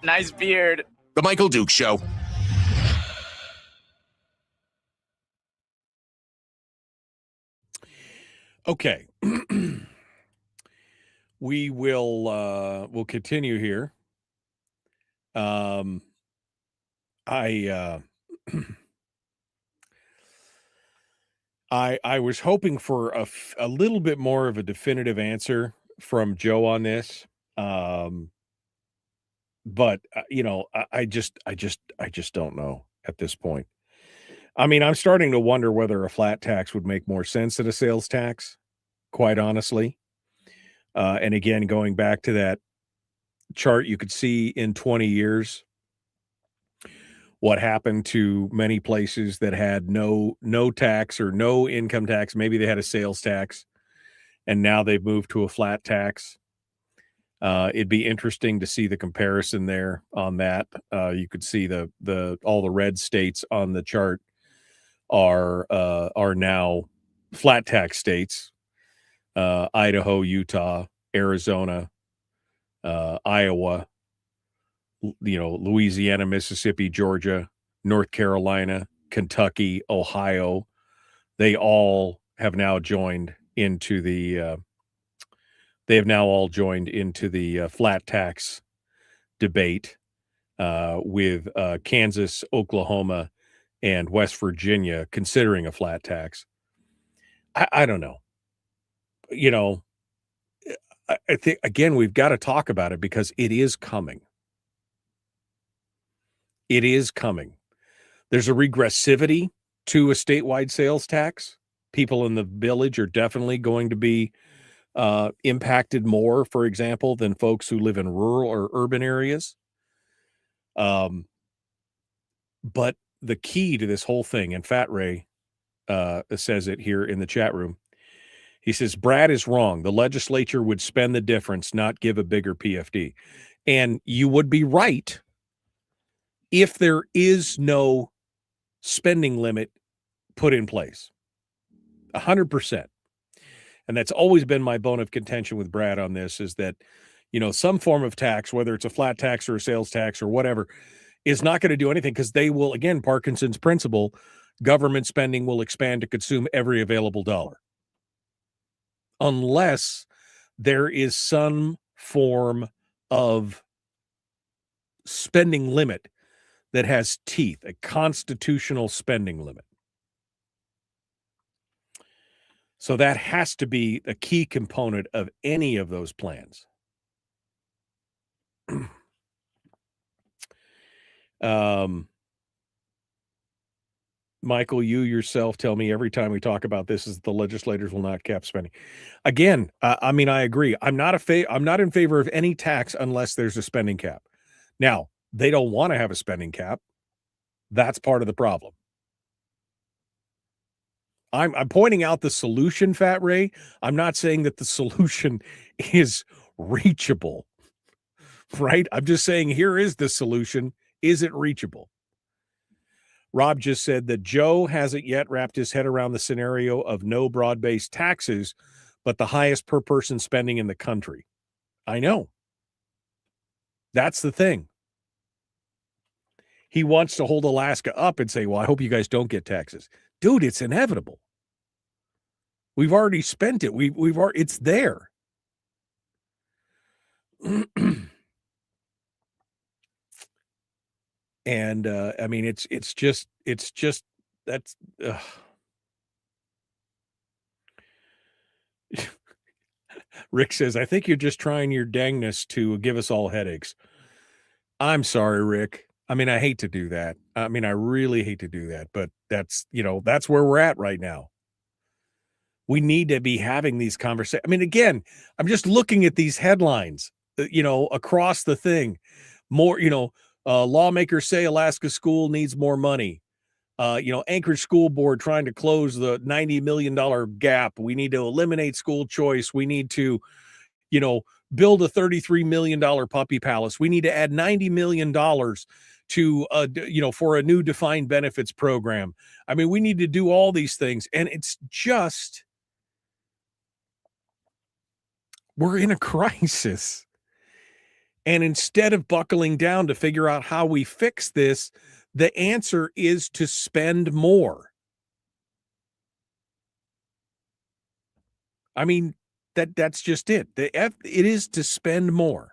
Nice beard. The Michael Duke Show. Okay. We'll continue here. I was hoping for a little bit more of a definitive answer from Joe on this. But I just don't know at this point. I'm starting to wonder whether a flat tax would make more sense than a sales tax, quite honestly. And again, going back to that chart, you could see in 20 years what happened to many places that had no tax or no income tax. Maybe they had a sales tax, and now they've moved to a flat tax. It'd be interesting to see the comparison there on that. You could see all the red states on the chart are now flat tax states. Idaho, Utah, Arizona, Iowa, Louisiana, Mississippi, Georgia, North Carolina, Kentucky, Ohio. They all have now joined into the flat tax debate. with Kansas, Oklahoma, and West Virginia considering a flat tax. I don't know. You know, I think, again, we've got to talk about it because it is coming. It is coming. There's a regressivity to a statewide sales tax. People in the village are definitely going to be impacted more, for example, than folks who live in rural or urban areas. But the key to this whole thing, and Fat Ray says it here in the chat room, he says, Brad is wrong. The legislature would spend the difference, not give a bigger PFD. And you would be right if there is no spending limit put in place. 100%. And that's always been my bone of contention with Brad on this, is that, you know, some form of tax, whether it's a flat tax or a sales tax or whatever, is not going to do anything because they will, again, Parkinson's principle, government spending will expand to consume every available dollar. Unless there is some form of spending limit that has teeth, a constitutional spending limit. So that has to be a key component of any of those plans. Michael, you yourself tell me every time we talk about this is the legislators will not cap spending. Again, I mean, I agree. I'm not in favor of any tax unless there's a spending cap. Now, they don't want to have a spending cap. That's part of the problem. I'm pointing out the solution, Fat Ray. I'm not saying that the solution is reachable, right? I'm just saying here is the solution. Is it reachable? Rob just said that Joe hasn't yet wrapped his head around the scenario of no broad-based taxes, but the highest per person spending in the country. I know. That's the thing. He wants to hold Alaska up and say, well, I hope you guys don't get taxes. Dude, it's inevitable. We've already spent it. We've already, it's there. And I mean, it's just that's Rick says, I think you're just trying your dangness to give us all headaches. I'm sorry, Rick. I mean, I hate to do that. I mean, I really hate to do that, but that's, you know, that's where we're at right now. We need to be having these conversations. I mean, again, I'm just looking at these headlines, you know, across the thing. More, you know, lawmakers say Alaska school needs more money. You know, Anchorage School Board trying to close the $90 million gap. We need to eliminate school choice. We need to, you know, build a $33 million puppy palace. We need to add $90 million to, you know, for a new defined benefits program. I mean, we need to do all these things. And it's just, we're in a crisis. And instead of buckling down to figure out how we fix this, the answer is to spend more. I mean, that's just it. It is to spend more.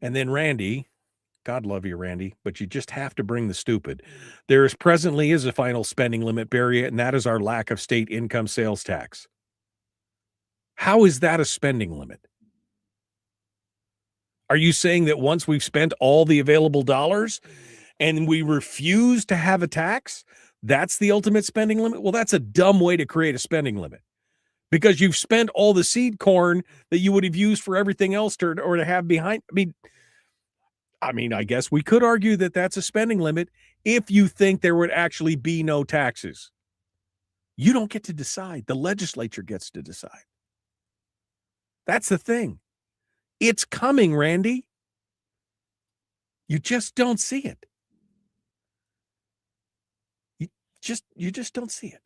And then Randy, God love you, Randy, but you just have to bring the stupid. There is presently a final spending limit barrier, and that is our lack of state income sales tax. How is that a spending limit? Are you saying that once we've spent all the available dollars and we refuse to have a tax, that's the ultimate spending limit? Well, that's a dumb way to create a spending limit because you've spent all the seed corn that you would have used for everything else or to have behind. I mean, I guess we could argue that that's a spending limit if you think there would actually be no taxes. You don't get to decide. The legislature gets to decide. That's the thing. It's coming, Randy. You just don't see it. You just don't see it.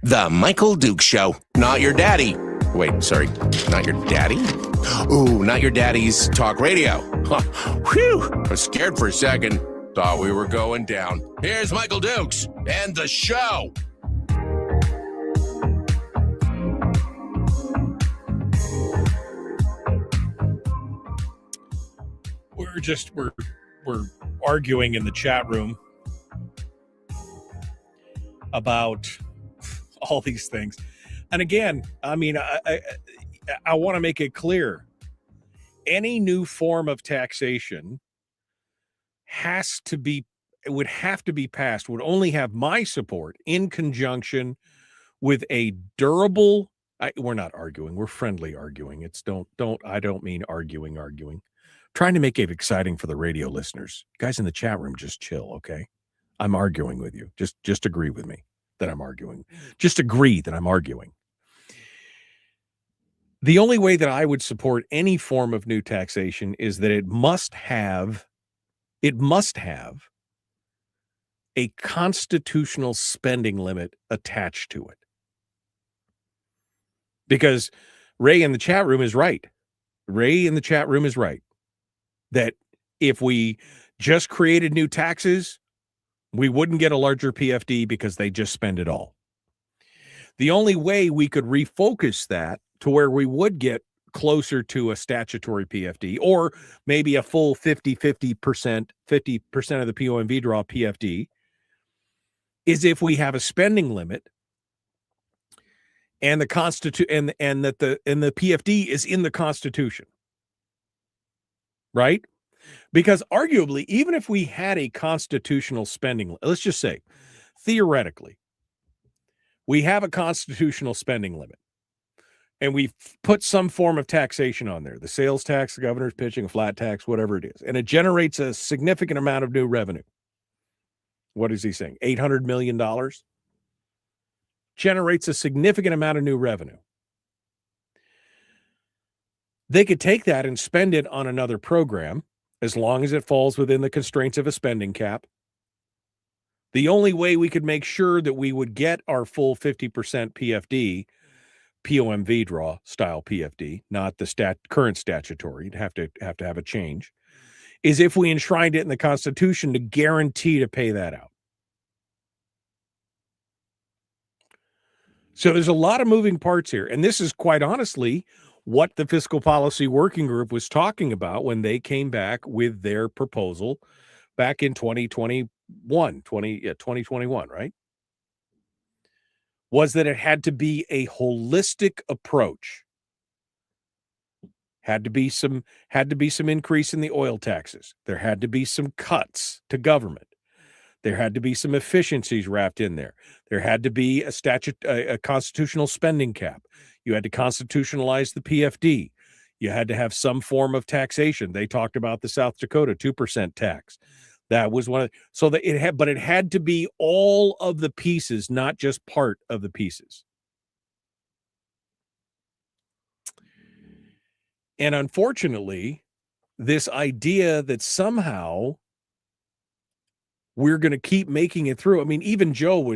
The Michael Duke Show. Not your daddy. Wait, sorry. Not your daddy? Ooh, not your daddy's talk radio. Whew. I was scared for a second. Thought we were going down. Here's Michael Dukes and the show. we're arguing in the chat room about all these things. And again, I mean, I want to make it clear. Any new form of taxation would have to be passed, would only have my support in conjunction with a durable, we're not arguing, we're friendly arguing. I don't mean arguing. Trying to make it exciting for the radio listeners. Guys in the chat room, just chill, okay? I'm arguing with you. Just agree with me that I'm arguing. Just agree that I'm arguing. The only way that I would support any form of new taxation is that it must have a constitutional spending limit attached to it. Because Ray in the chat room is right. That if we just created new taxes, we wouldn't get a larger PFD because they just spend it all. The only way we could refocus that to where we would get closer to a statutory PFD, or maybe a full 50% of the POMV draw PFD, is if we have a spending limit and the and the PFD is in the Constitution. Right? Because arguably, even if we had a constitutional spending, let's just say, theoretically, we have a constitutional spending limit, and we've put some form of taxation on there, the sales tax, the governor's pitching, a flat tax, whatever it is, and it generates a significant amount of new revenue. What is he saying? $800 million? Generates a significant amount of new revenue. They could take that and spend it on another program as long as it falls within the constraints of a spending cap. The only way we could make sure that we would get our full 50% PFD, POMV draw style PFD, not the current statutory, you'd have to have a change, is if we enshrined it in the Constitution to guarantee to pay that out. So there's a lot of moving parts here. And this is quite honestly what the Fiscal Policy Working Group was talking about when they came back with their proposal back in 2021, right? Was that it had to be a holistic approach. Had to be some increase in the oil taxes. There had to be some cuts to government. There had to be some efficiencies wrapped in there. There had to be a constitutional spending cap. You had to constitutionalize the PFD. You had to have some form of taxation. They talked about the South Dakota 2% tax. That was one of but it had to be all of the pieces, not just part of the pieces. And unfortunately, this idea that somehow we're going to keep making it through. I mean, even Joe,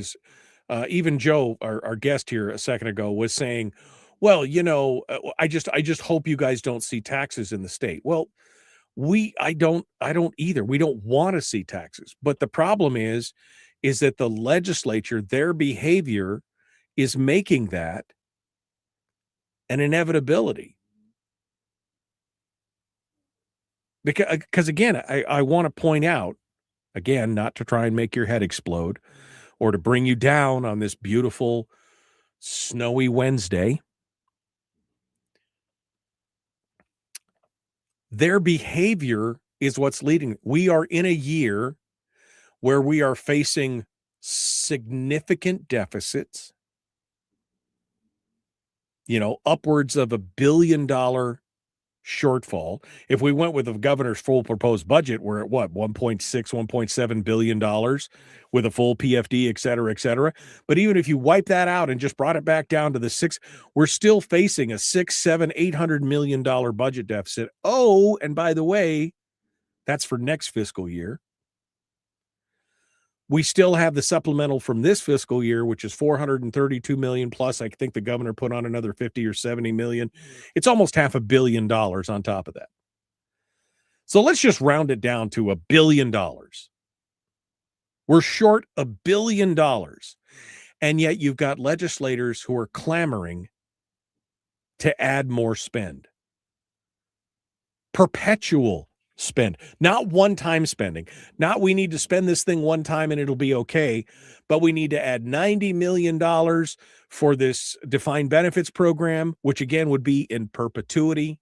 our guest here a second ago, was saying, well, I just hope you guys don't see taxes in the state. Well, I don't either. We don't want to see taxes. But the problem is that the legislature, their behavior is making that an inevitability. Because again, I want to point out, again, not to try and make your head explode or to bring you down on this beautiful snowy Wednesday. Their behavior is what's leading. We are in a year where we are facing significant deficits, upwards of $1 billion shortfall. If we went with the governor's full proposed budget, we're at what, $1.7 billion with a full PFD, et cetera, et cetera. But even if you wipe that out and just brought it back down to the $6, we're still facing a $800 million budget deficit. Oh, and by the way, that's for next fiscal year. We still have the supplemental from this fiscal year, which is $432 million plus. I think the governor put on another 50 or 70 million. It's almost $500 million on top of that. So let's just round it down to $1 billion. We're short $1 billion. And yet you've got legislators who are clamoring to add more spend. Perpetual spend, not one-time spending, not we need to spend this thing one time and it'll be okay, but we need to add $90 million for this defined benefits program, which again would be in perpetuity.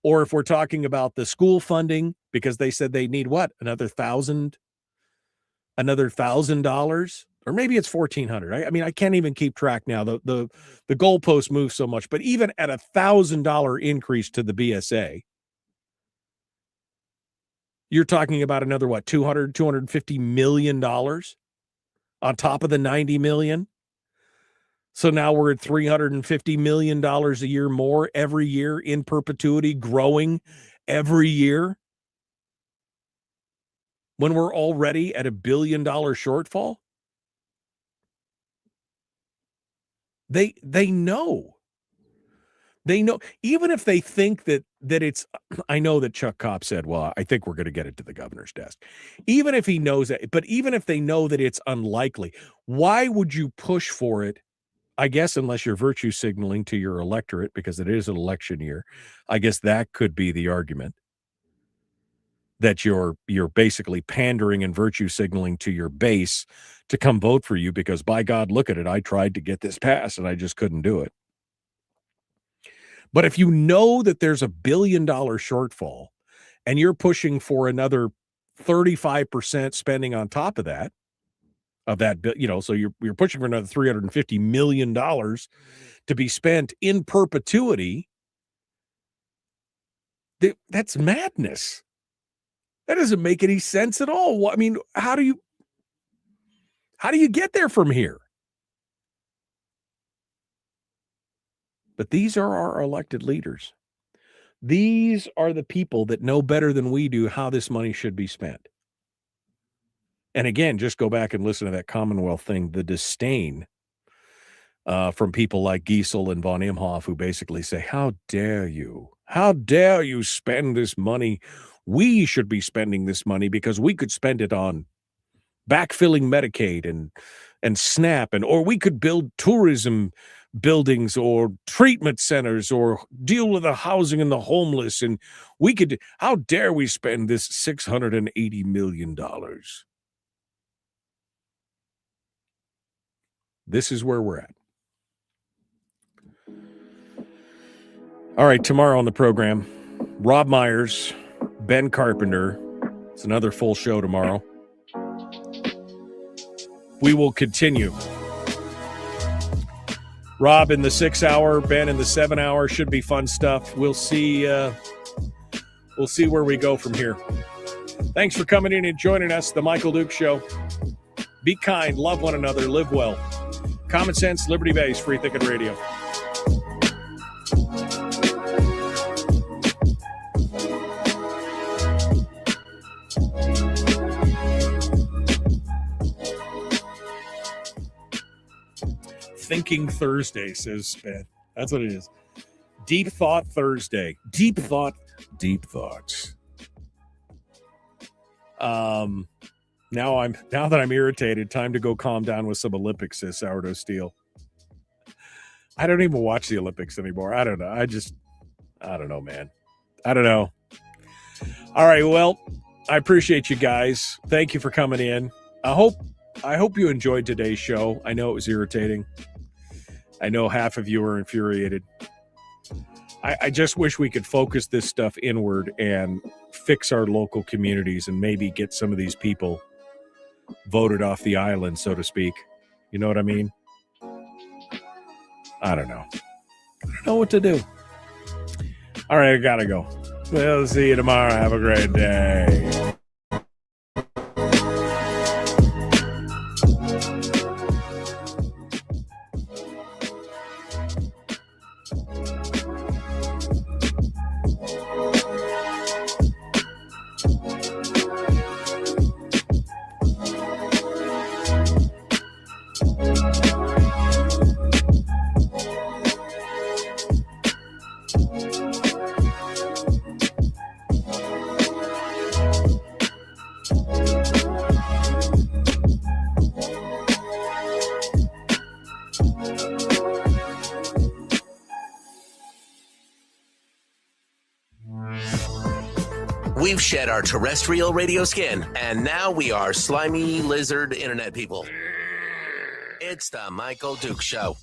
Or if we're talking about the school funding, because they said they need what, another $1,000, or maybe it's $1,400. I mean, I can't even keep track now. The goalpost moves so much, but even at $1,000 increase to the BSA, you're talking about another, what, $250 million on top of the 90 million. So now we're at $350 million a year more every year in perpetuity, growing every year, when we're already at $1 billion shortfall. They know. They know, even if they think that it's, I know that Chuck Kopp said, well, I think we're going to get it to the governor's desk. Even if he knows that, but even if they know that it's unlikely, why would you push for it? I guess unless you're virtue signaling to your electorate, because it is an election year. I guess that could be the argument, that you're basically pandering and virtue signaling to your base to come vote for you, because by God, look at it, I tried to get this passed and I just couldn't do it. But if you know that there's $1 billion shortfall and you're pushing for another 35% spending on top of that, so you're pushing for another $350 million to be spent in perpetuity, that's madness. That doesn't make any sense at all. I mean, how do you get there from here? But these are our elected leaders. These are the people that know better than we do how this money should be spent. And again, just go back and listen to that Commonwealth thing, the disdain from people like Giesel and von Imhoff, who basically say, how dare you? How dare you spend this money? We should be spending this money because we could spend it on backfilling Medicaid and SNAP, or we could build tourism buildings or treatment centers or deal with the housing and the homeless. And how dare we spend this $680 million? This is where we're at. All right, tomorrow on the program, Rob Myers, Ben Carpenter. It's another full show tomorrow. We will continue. Rob in the 6 hour, Ben in the 7 hour. Should be fun stuff. We'll see where we go from here. Thanks for coming in and joining us, The Michael Duke Show. Be kind, love one another, live well. Common sense, liberty-based, free thinking radio. Thinking Thursday, says Ben. That's what it is. Deep Thought Thursday. Deep thoughts. Now that I'm irritated, time to go calm down with some Olympics, says Sourdough Steel. I don't even watch the Olympics anymore. I don't know. I don't know, man. I don't know. All right. Well, I appreciate you guys. Thank you for coming in. I hope you enjoyed today's show. I know it was irritating. I know half of you are infuriated. I just wish we could focus this stuff inward and fix our local communities and maybe get some of these people voted off the island, so to speak. You know what I mean? I don't know. I don't know what to do. All right, I gotta go. We'll see you tomorrow. Have a great day. We We've shed our terrestrial radio skin, and now we are slimy lizard internet people. It's the Michael Duke Show.